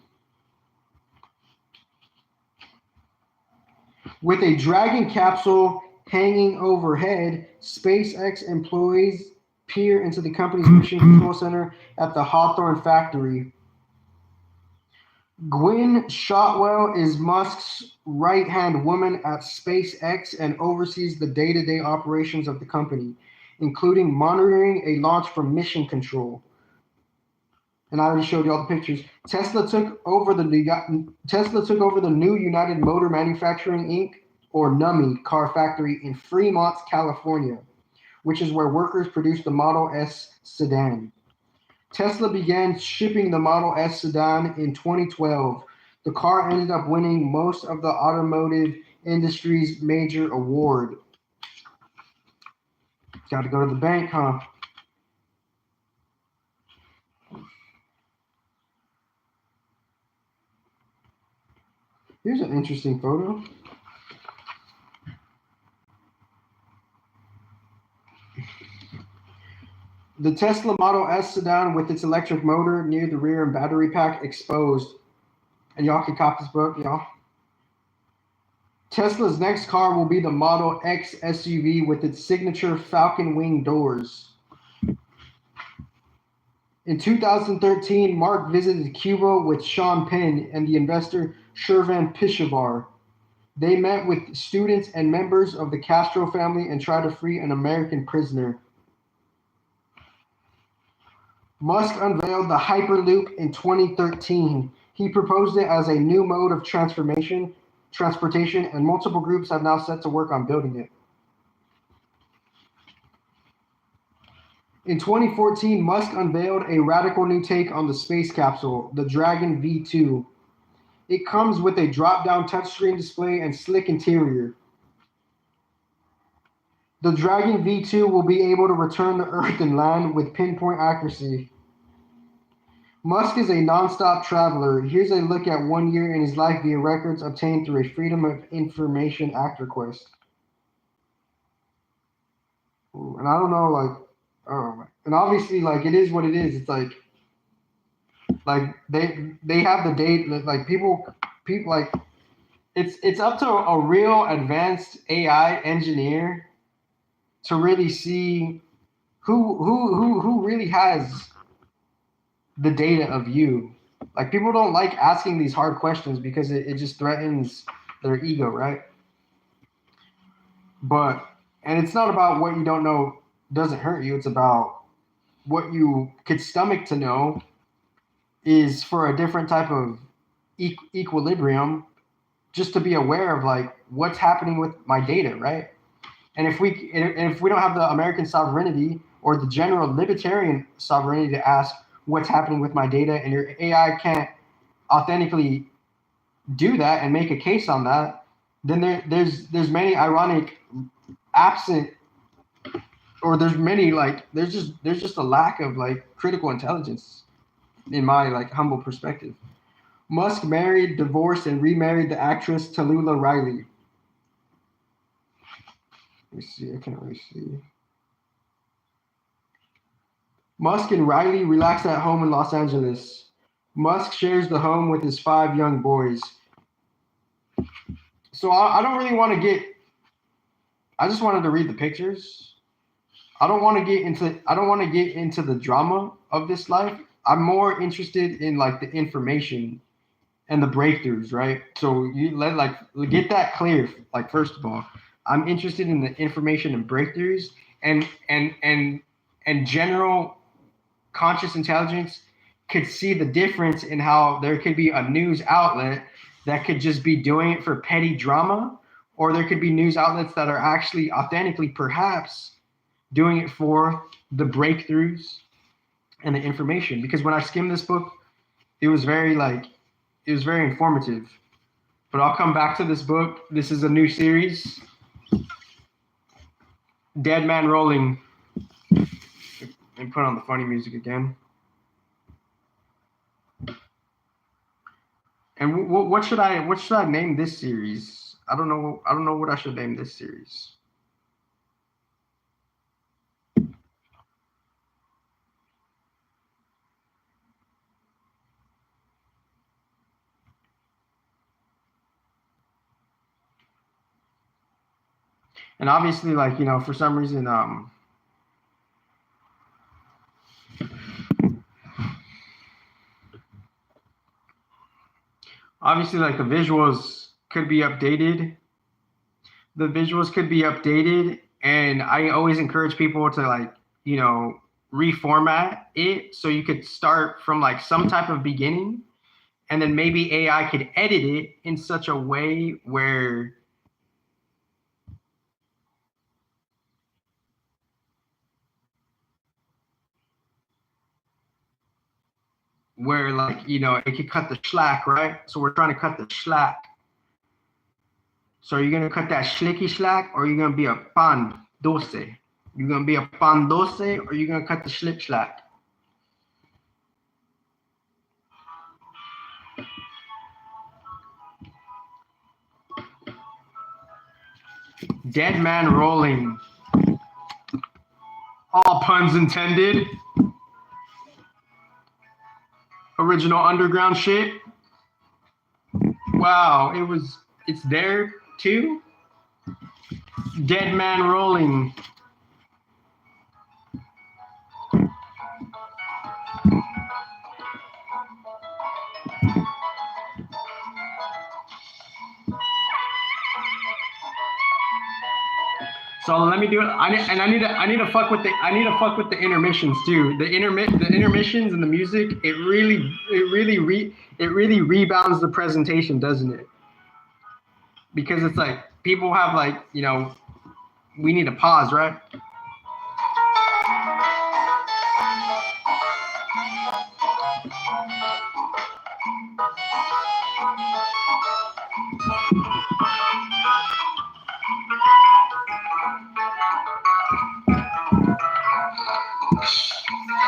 With a Dragon capsule hanging overhead, SpaceX employees peer into the company's mission control center at the Hawthorne factory. Gwynne Shotwell is Musk's right-hand woman at SpaceX and oversees the day-to-day operations of the company, including monitoring a launch from mission control. And I already showed you all the pictures. Tesla took over the new United Motor Manufacturing Inc., or NUMMI, car factory in Fremont, California, which is where workers produce the Model S sedan. Tesla began shipping the Model S sedan in 2012. The car ended up winning most of the automotive industry's major award. Got to go to the bank, huh? Here's an interesting photo. The Tesla Model S sedan with its electric motor near the rear and battery pack exposed. And y'all can copy this book, y'all. Tesla's next car will be the Model X SUV with its signature Falcon Wing doors. In 2013, Mark visited Cuba with Sean Penn and the investor Shervan Pishavar. They met with students and members of the Castro family and tried to free an American prisoner. Musk unveiled the Hyperloop in 2013. He proposed it as a new mode of transportation, and multiple groups have now set to work on building it. In 2014, Musk unveiled a radical new take on the space capsule, the Dragon V2. It comes with a drop-down touchscreen display and slick interior. The Dragon V2 will be able to return to Earth and land with pinpoint accuracy. Musk is a non-stop traveler. Here's a look at 1 year in his life via records obtained through a Freedom of Information Act request. Ooh, and I don't know, like, oh, and obviously, like, it is what it is. It's like they have the date. Like people like it's up to a real advanced AI engineer to really see who really has the data of you. Like, people don't like asking these hard questions because it just threatens their ego, right? And it's not about what you don't know doesn't hurt you. It's about what you could stomach to know is for a different type of equilibrium, just to be aware of like what's happening with my data, right? And if we don't have the American sovereignty or the general libertarian sovereignty to ask what's happening with my data, and your AI can't authentically do that and make a case on that, then there's many ironic absent, or there's many like there's just a lack of like critical intelligence in my like humble perspective. Musk married, divorced, and remarried the actress Tallulah Riley. Let me see, I can't really see. Musk and Riley relax at home in Los Angeles. Musk shares the home with his 5 young boys. So I don't really want to get, I just wanted to read the pictures. I don't want to get into the drama of this life. I'm more interested in like the information and the breakthroughs, right? So you get that clear. Like, first of all, I'm interested in the information and breakthroughs and general conscious intelligence could see the difference in how there could be a news outlet that could just be doing it for petty drama, or there could be news outlets that are actually authentically perhaps doing it for the breakthroughs and the information. Because when I skimmed this book, it was very informative. But I'll come back to this book. This is a new series, Dead Man Rolling. And put on the funny music again. And what should I name this series? I don't know what I should name this series. And obviously, like, you know, for some reason, obviously, like, the visuals could be updated. And I always encourage people to, like, you know, reformat it so you could start from like some type of beginning, and then maybe AI could edit it in such a way where like, you know, it could cut the slack, right? So we're trying to cut the slack. So are you going to cut that slicky slack, or are you going to be a pan dulce? You're going to be a pan dulce, or are you going to cut the slick slack? Dead Man Rolling. All puns intended. Original underground shit. Wow, it's there too. Dead Man Rolling. So let me do it. I need to fuck with the intermissions too. The intermissions and the music. It really rebounds the presentation, doesn't it? Because it's like people have like, you know, we need to pause, right?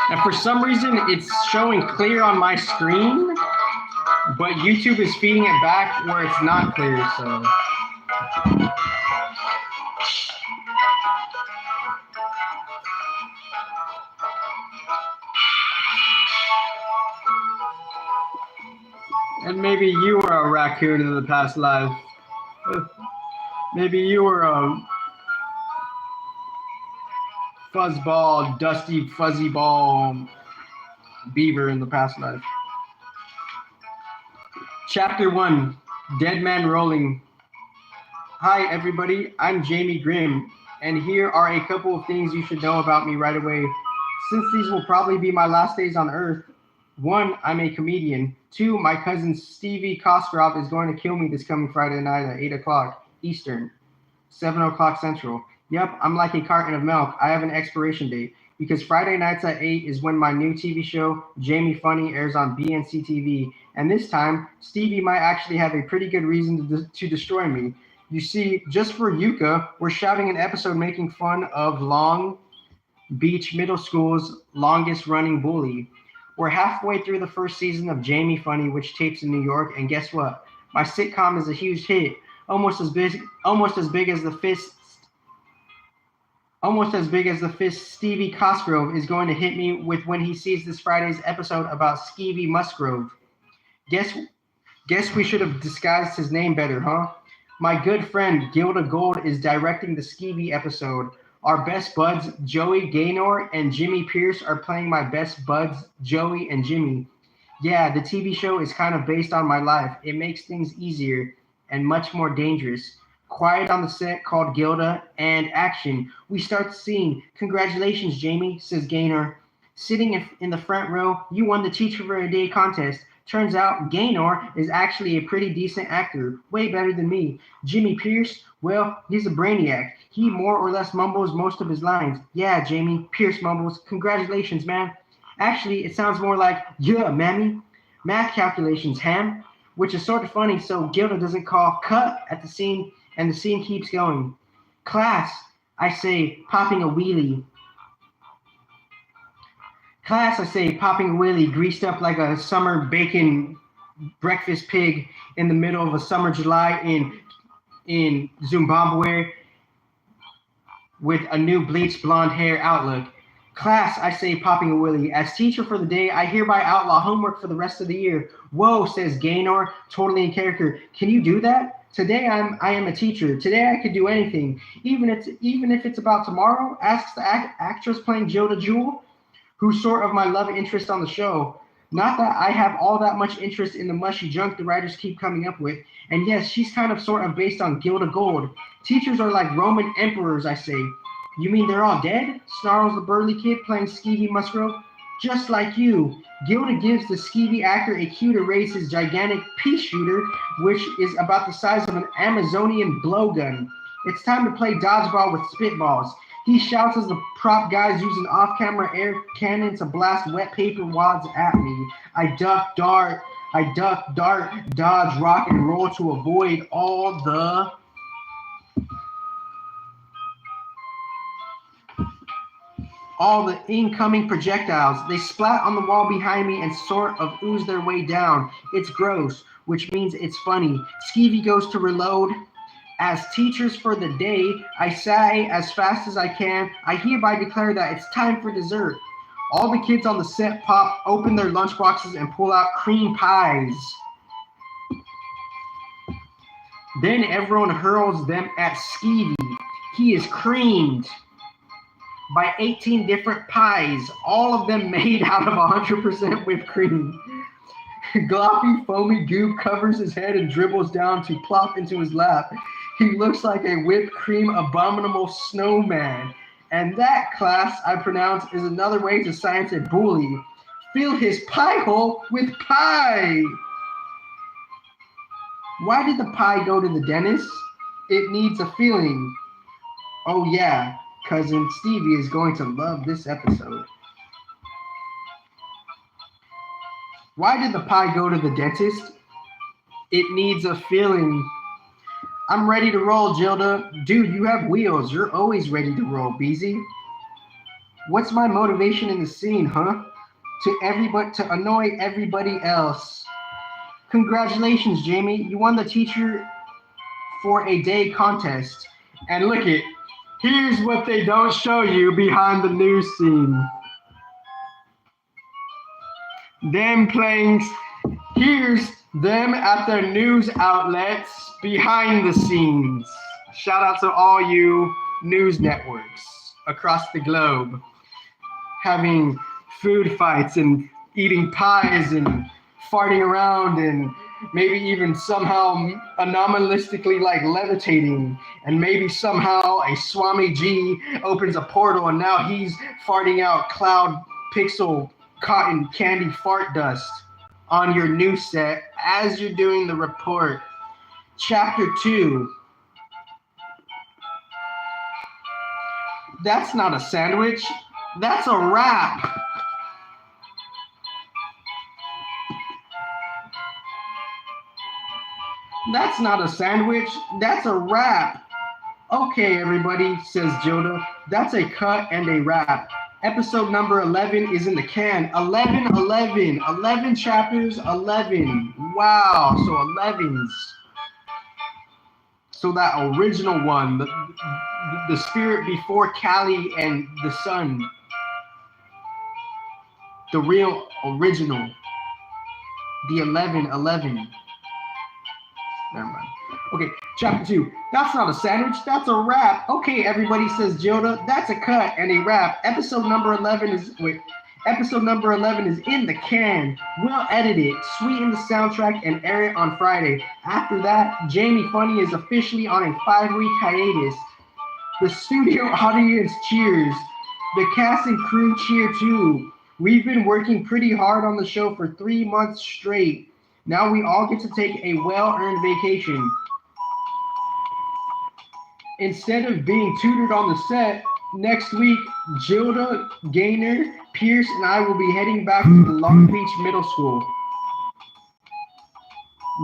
And for some reason, it's showing clear on my screen, but YouTube is feeding it back where it's not clear, so. And maybe you were a raccoon in the past life. Maybe you were a fuzzball, dusty, fuzzy ball beaver in the past life. Chapter 1, Dead Man Rolling. Hi, everybody. I'm Jamie Grimm, and here are a couple of things you should know about me right away. Since these will probably be my last days on Earth, 1, I'm a comedian. 2, my cousin Stevie Kostrov is going to kill me this coming Friday night at 8 o'clock Eastern, 7 o'clock Central. Yep, I'm like a carton of milk. I have an expiration date because Friday nights at 8 is when my new TV show, Jamie Funny, airs on BNC TV. And this time, Stevie might actually have a pretty good reason to destroy me. You see, just for Yuka, we're shouting an episode making fun of Long Beach Middle School's longest running bully. We're halfway through the first season of Jamie Funny, which tapes in New York, and guess what? My sitcom is a huge hit, almost as big as the fist Stevie Cosgrove is going to hit me with when he sees this Friday's episode about Skeevy Musgrove. Guess we should have disguised his name better, huh? My good friend Gilda Gold is directing the Skeevy episode. Our best buds, Joey Gaynor and Jimmy Pierce, are playing my best buds, Joey and Jimmy. Yeah, the TV show is kind of based on my life. It makes things easier and much more dangerous. Quiet on the set called Gilda, and action. We start the scene. Congratulations, Jamie, says Gaynor. Sitting in the front row, you won the Teacher for a Day contest. Turns out Gaynor is actually a pretty decent actor, way better than me. Jimmy Pierce, well, he's a brainiac. He more or less mumbles most of his lines. Yeah, Jamie, Pierce mumbles. Congratulations, man. Actually, it sounds more like, yeah, mammy. Math calculations, ham. Which is sort of funny, so Gilda doesn't call cut at the scene, and the scene keeps going. Class, I say, popping a wheelie. Class, I say, popping a wheelie, greased up like a summer bacon breakfast pig in the middle of a summer July in Zimbabwe with a new bleached blonde hair outlook. Class, I say, popping a wheelie. As teacher for the day, I hereby outlaw homework for the rest of the year. Whoa, says Gaynor, totally in character. Can you do that? Today I am a teacher. Today I could do anything. Even if it's about tomorrow, asks the actress playing Gilda Jewel, who's sort of my love interest on the show. Not that I have all that much interest in the mushy junk the writers keep coming up with. And yes, she's kind of sort of based on Gilda Gold. Teachers are like Roman emperors, I say. You mean they're all dead? Snarls the burly kid playing Skeevy Musgrove. Just like you. Gilda gives the Skeevy actor a cue to raise his gigantic pea shooter, which is about the size of an Amazonian blowgun. It's time to play dodgeball with spitballs. He shouts as the prop guys use an off-camera air cannon to blast wet paper wads at me. I duck, dart, dodge, rock, and roll to avoid all the incoming projectiles. They splat on the wall behind me and sort of ooze their way down. It's gross, which means it's funny. Skeevy goes to reload. As teachers for the day, I say as fast as I can, I hereby declare that it's time for dessert. All the kids on the set pop, open their lunchboxes, and pull out cream pies. Then everyone hurls them at Skeevy. He is creamed by 18 different pies, all of them made out of 100% whipped cream. Gloppy, foamy goop covers his head and dribbles down to plop into his lap. He looks like a whipped cream abominable snowman. And that, class, I pronounce, is another way to science a bully. Fill his pie hole with pie. Why did the pie go to the dentist? It needs a filling. Oh yeah, cousin Stevie is going to love this episode. Why did the pie go to the dentist? It needs a filling. I'm ready to roll, Gilda. Dude, you have wheels. You're always ready to roll, Beezy. What's my motivation in the scene, huh? To annoy everybody else. Congratulations, Jamie. You won the teacher for a day contest. And look it. Here's what they don't show you behind the news scene. Them playing. Here's them at their news outlets behind the scenes. Shout out to all you news networks across the globe having food fights and eating pies and farting around and maybe even somehow anomalistically like levitating, and maybe somehow a Swami G opens a portal and now he's farting out cloud pixel cotton candy fart dust on your news set as you're doing the report. Chapter 2. That's not a sandwich. That's a wrap. That's not a sandwich. That's a wrap. Okay, everybody, says Gilda. That's a cut and a wrap. Episode number 11 is in the can. 11 chapters, 11. Wow, so 11s. So that original one, the spirit before Kali and the sun. The real original. The 11. Never mind. Okay, chapter 2. That's not a sandwich, that's a wrap. Okay, everybody, says Gilda. That's a cut and a wrap. Episode number 11 is in the can. We'll edit it, sweeten the soundtrack, and air it on Friday. After that, Jamie Funny is officially on a 5-week hiatus. The studio audience cheers. The cast and crew cheer too. We've been working pretty hard on the show for 3 months straight. Now we all get to take a well-earned vacation. Instead of being tutored on the set, next week, Gilda, Gaynor, Pierce, and I will be heading back to the Long Beach Middle School,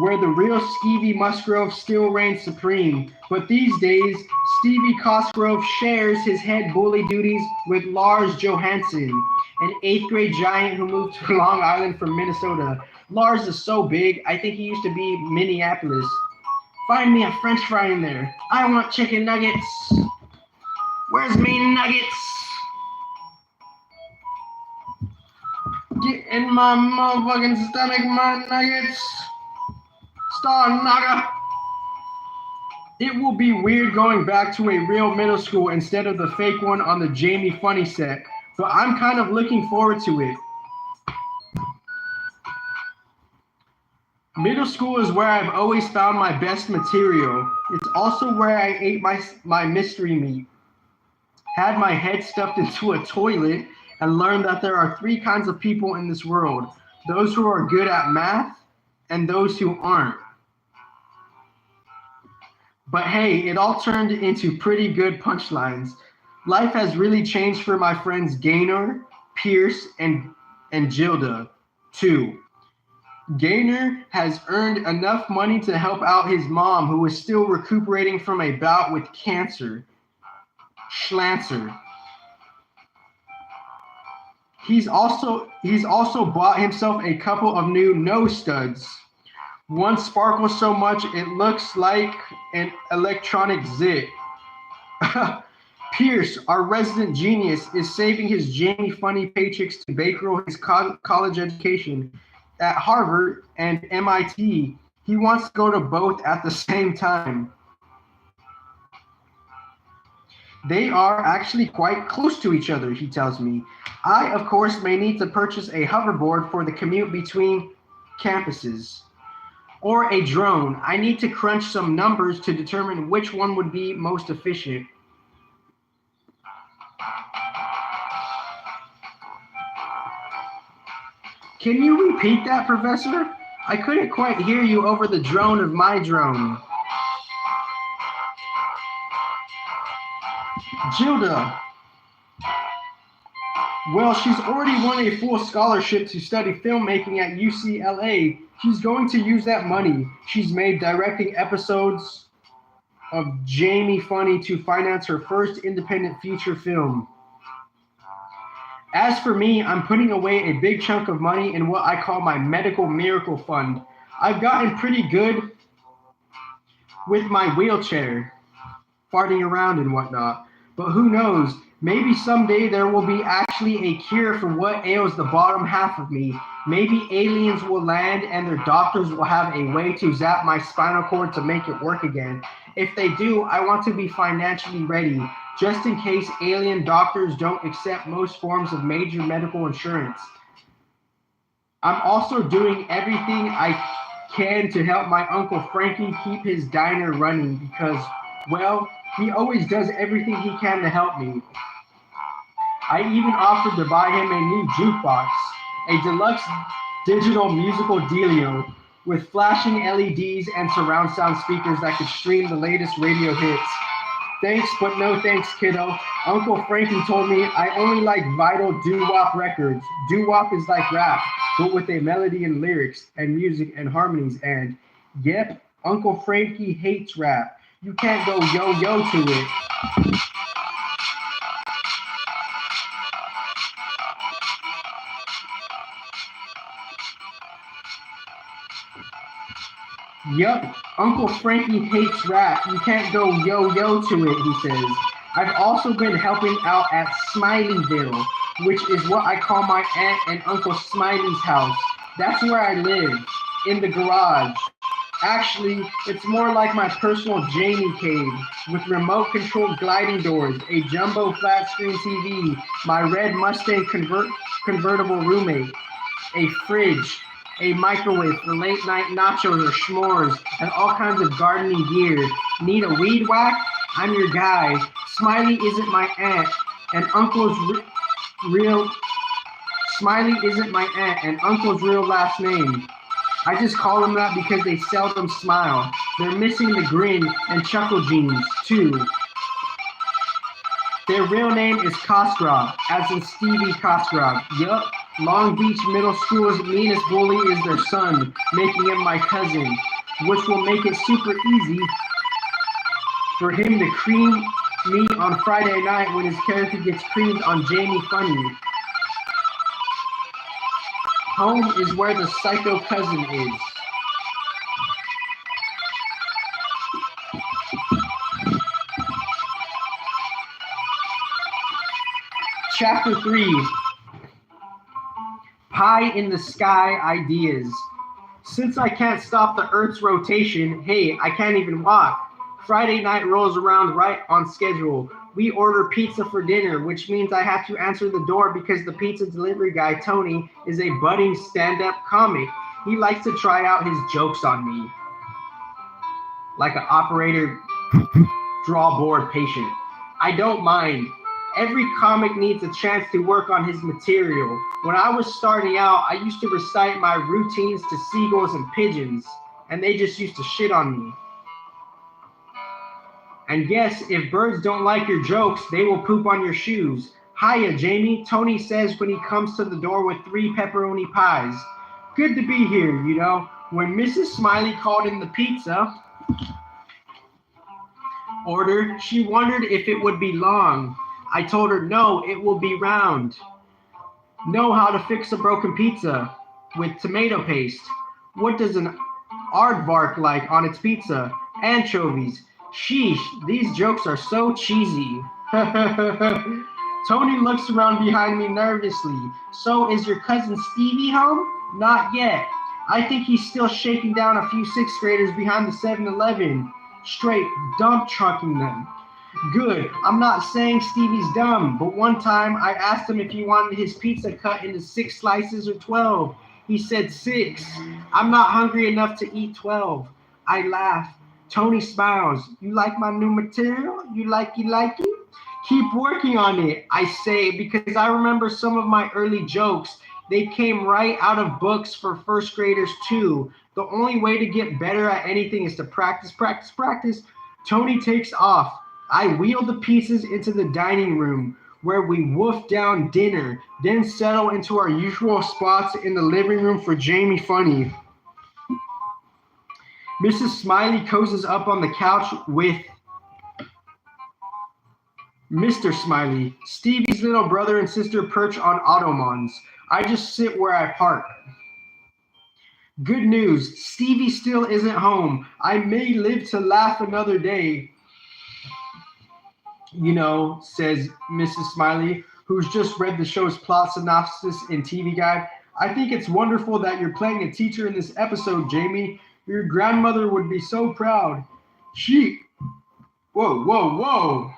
where the real Stevie Musgrove still reigns supreme. But these days, Stevie Cosgrove shares his head bully duties with Lars Johansson, an 8th grade giant who moved to Long Island from Minnesota. Lars is so big, I think he used to be Minneapolis. Find me a French fry in there. I want chicken nuggets. Where's me nuggets? Get in my motherfucking stomach, my nuggets. Star Naga. It will be weird going back to a real middle school instead of the fake one on the Jamie Funny set, but I'm kind of looking forward to it. Middle school is where I've always found my best material. It's also where I ate my mystery meat, had my head stuffed into a toilet, and learned that there are 3 kinds of people in this world. Those who are good at math and those who aren't. But hey, it all turned into pretty good punchlines. Life has really changed for my friends Gaynor, Pierce, and Gilda, too. Gaynor has earned enough money to help out his mom, who is still recuperating from a bout with cancer. Schlancer. He's also bought himself a couple of new nose studs. One sparkles so much it looks like an electronic zit. Pierce, our resident genius, is saving his Jamie Funny paychecks to bankroll his college education at Harvard and MIT. He wants to go to both at the same time. They are actually quite close to each other, he tells me. I, of course, may need to purchase a hoverboard for the commute between campuses. or a drone? I need to crunch some numbers to determine which one would be most efficient. Can you repeat that, Professor? I couldn't quite hear you over the drone of my drone. Gilda. Well, she's already won a full scholarship to study filmmaking at UCLA. She's going to use that money she's made directing episodes of Jamie Funny to finance her first independent feature film. As for me, I'm putting away a big chunk of money in what I call my medical miracle fund. I've gotten pretty good with my wheelchair, farting around and whatnot. But who knows? Maybe someday there will be actually a cure for what ails the bottom half of me. Maybe aliens will land and their doctors will have a way to zap my spinal cord to make it work again. If they do, I want to be financially ready, just in case alien doctors don't accept most forms of major medical insurance. I'm also doing everything I can to help my Uncle Frankie keep his diner running because, well, he always does everything he can to help me. I even offered to buy him a new jukebox, a deluxe digital musical dealio with flashing LEDs and surround sound speakers that could stream the latest radio hits. Thanks, but no thanks, kiddo. Uncle Frankie told me I only like vital doo-wop records. Doo-wop is like rap, but with a melody and lyrics and music and harmonies and, yep, Uncle Frankie hates rap. You can't go yo-yo to it. Yup, Uncle Frankie hates rap. You can't go yo-yo to it, he says. I've also been helping out at Smileyville, which is what I call my Aunt and Uncle Smiley's house. That's where I live, in the garage. Actually, it's more like my personal Jamie cave, with remote-controlled gliding doors, a jumbo flat-screen TV, my red Mustang convertible roommate, a fridge, a microwave for late-night nachos or s'mores, and all kinds of gardening gear. Need a weed whack? I'm your guy. Smiley isn't my aunt, and Uncle's Smiley isn't my aunt, and Uncle's real last name. I just call them that because they seldom smile. They're missing the grin and chuckle genes, too. Their real name is Kosgrov, as in Stevie Kosgrov. Yup, Long Beach Middle School's meanest bully is their son, making him my cousin, which will make it super easy for him to cream me on Friday night when his character gets creamed on Jamie Funny. Home is where the psycho cousin is. Chapter 3. Pie in the sky ideas. Since I can't stop the Earth's rotation, hey, I can't even walk. Friday night rolls around right on schedule. We order pizza for dinner, which means I have to answer the door because the pizza delivery guy, Tony, is a budding stand-up comic. He likes to try out his jokes on me. Like an operator draw board patient. I don't mind. Every comic needs a chance to work on his material. When I was starting out, I used to recite my routines to seagulls and pigeons, and they just used to shit on me. And yes, if birds don't like your jokes, they will poop on your shoes. Hiya, Jamie, Tony says when he comes to the door with 3 pepperoni pies. Good to be here, you know. When Mrs. Smiley called in the pizza order, she wondered if it would be long. I told her, no, it will be round. Know how to fix a broken pizza with tomato paste. What does an aardvark like on its pizza? Anchovies. Sheesh, these jokes are so cheesy. Tony looks around behind me nervously. So is your cousin Stevie home? Not yet. I think he's still shaking down a few 6th graders behind the 7-Eleven. Straight dump trucking them. Good. I'm not saying Stevie's dumb, but one time I asked him if he wanted his pizza cut into 6 slices or 12. He said 6. I'm not hungry enough to eat 12. I laugh. Tony smiles. You like my new material? You like it? Keep working on it, I say, because I remember some of my early jokes. They came right out of books for first graders too. The only way to get better at anything is to practice, practice, practice. Tony takes off. I wheel the pieces into the dining room where we wolf down dinner, then settle into our usual spots in the living room for Jamie Funny. Mrs. Smiley cozies up on the couch with Mr. Smiley. Stevie's little brother and sister perch on ottomans. I just sit where I park. Good news, Stevie still isn't home. I may live to laugh another day. You know, says Mrs. Smiley, who's just read the show's plot synopsis and TV guide. I think it's wonderful that you're playing a teacher in this episode, Jamie. Your grandmother would be so proud. Whoa.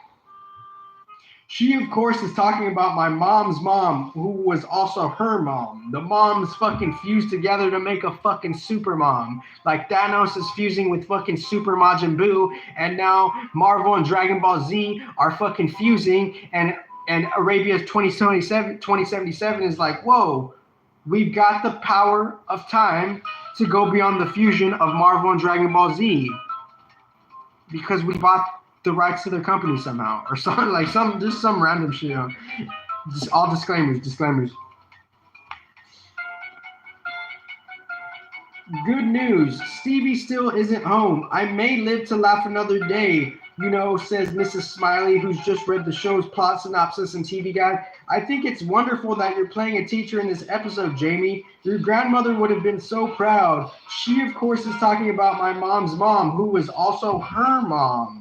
She, of course, is talking about my mom's mom, who was also her mom. The moms fucking fused together to make a fucking super mom. Like Thanos is fusing with fucking Super Majin Buu, and now Marvel and Dragon Ball Z are fucking fusing, and Arabia 2077 is like, whoa, we've got the power of time to go beyond the fusion of Marvel and Dragon Ball Z. Because we bought the rights to their company somehow, or something like just some random shit. You know? Just all disclaimers. Good news, Stevie still isn't home. I may live to laugh another day, you know, says Mrs. Smiley, who's just read the show's plot synopsis and TV guide. I think it's wonderful that you're playing a teacher in this episode, Jamie. Your grandmother would have been so proud. She, of course, is talking about my mom's mom, who was also her mom.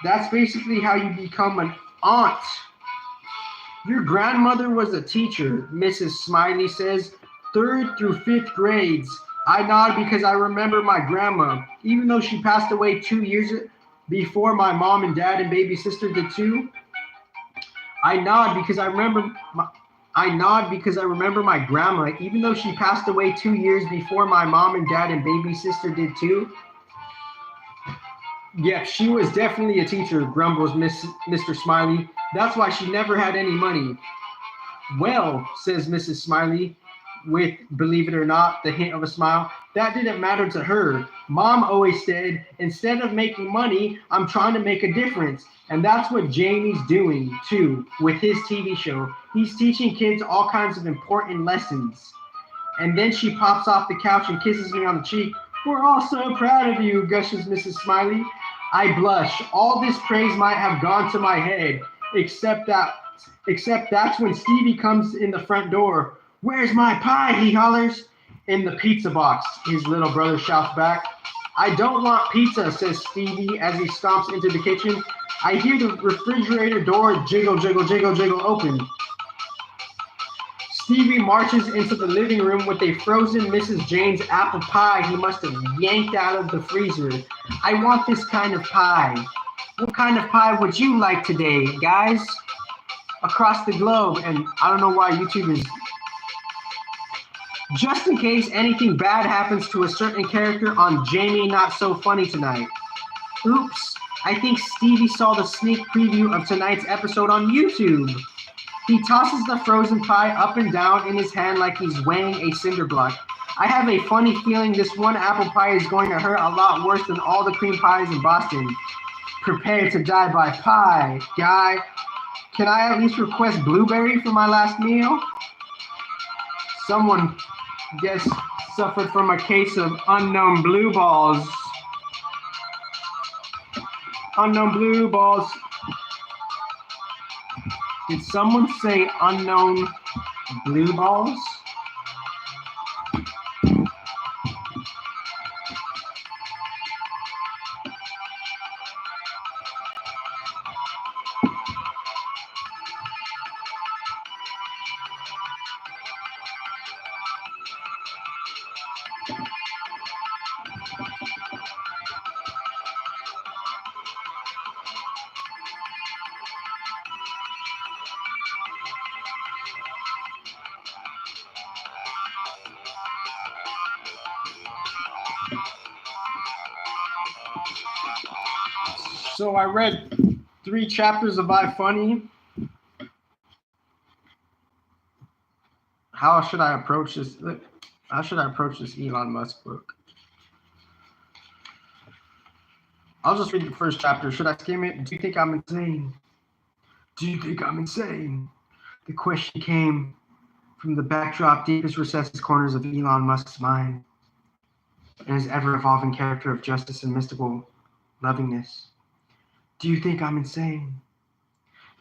That's basically how you become an aunt. Your grandmother was a teacher, Mrs. Smiley says, 3rd through 5th grades. I nod because I remember my grandma, even though she passed away 2 years before my mom and dad and baby sister did too. I nod because I remember my grandma, even though she passed away 2 years before my mom and dad and baby sister did too. Yeah, she was definitely a teacher, grumbles Mr. Smiley. That's why she never had any money. Well, says Mrs. Smiley, with, believe it or not, the hint of a smile, that didn't matter to her. Mom always said, instead of making money, I'm trying to make a difference. And that's what Jamie's doing, too, with his TV show. He's teaching kids all kinds of important lessons. And then she pops off the couch and kisses me on the cheek. We're all so proud of you, gushes Mrs. Smiley. I blush. All this praise might have gone to my head, except that's when Stevie comes in the front door. Where's my pie? He hollers. In the pizza box, his little brother shouts back. I don't want pizza, says Stevie as he stomps into the kitchen. I hear the refrigerator door jiggle, jiggle, jiggle, jiggle open. Stevie marches into the living room with a frozen Mrs. Jane's apple pie he must have yanked out of the freezer. I want this kind of pie. What kind of pie would you like today, guys? Across the globe, and I don't know why YouTube is... Just in case anything bad happens to a certain character on Jamie Not So Funny Tonight. Oops, I think Stevie saw the sneak preview of tonight's episode on YouTube. He tosses the frozen pie up and down in his hand like he's weighing a cinder block. I have a funny feeling this one apple pie is going to hurt a lot worse than all the cream pies in Boston. Prepare to die by pie, guy. Can I at least request blueberry for my last meal? Someone, guess, suffered from a case of unknown blue balls. Unknown blue balls. Did someone say unknown blue balls? So I read 3 chapters of iFunny. How should I approach this? How should I approach this Elon Musk book? I'll just read the first chapter. Should I skim it? Do you think I'm insane? Do you think I'm insane? The question came from the backdrop, deepest recesses corners of Elon Musk's mind, and his ever-evolving character of justice and mystical lovingness. Do you think I'm insane?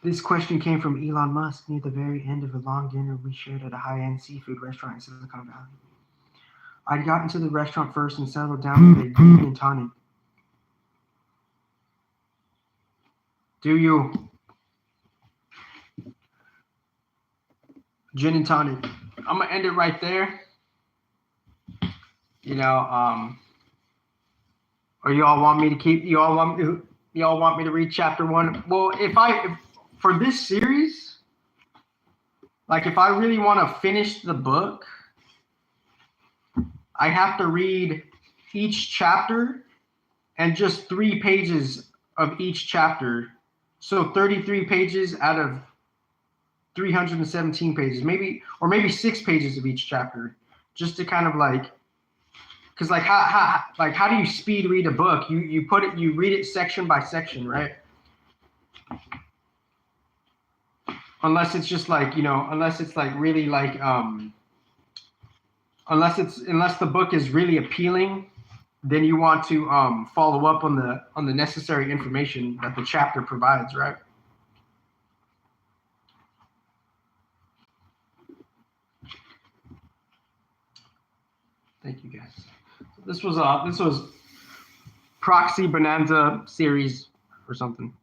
This question came from Elon Musk near the very end of a long dinner we shared at a high-end seafood restaurant in Silicon Valley. I'd gotten to the restaurant first and settled down with a gin and tonic. Do you? Gin and tonic. I'm gonna end it right there. You know, or y'all want me to keep? Y'all want me to read chapter 1? Well, if for this series, like if I really want to finish the book, I have to read each chapter and just 3 pages of each chapter. So 33 pages out of 317 pages, maybe 6 pages of each chapter, just to kind of like, because like how do you speed read a book? You read it section by section, right? Unless it's just like, you know, unless it's like really like unless the book is really appealing, then you want to follow up on the necessary information that the chapter provides, right? Thank you guys. This was Proxy Bonanza series or something.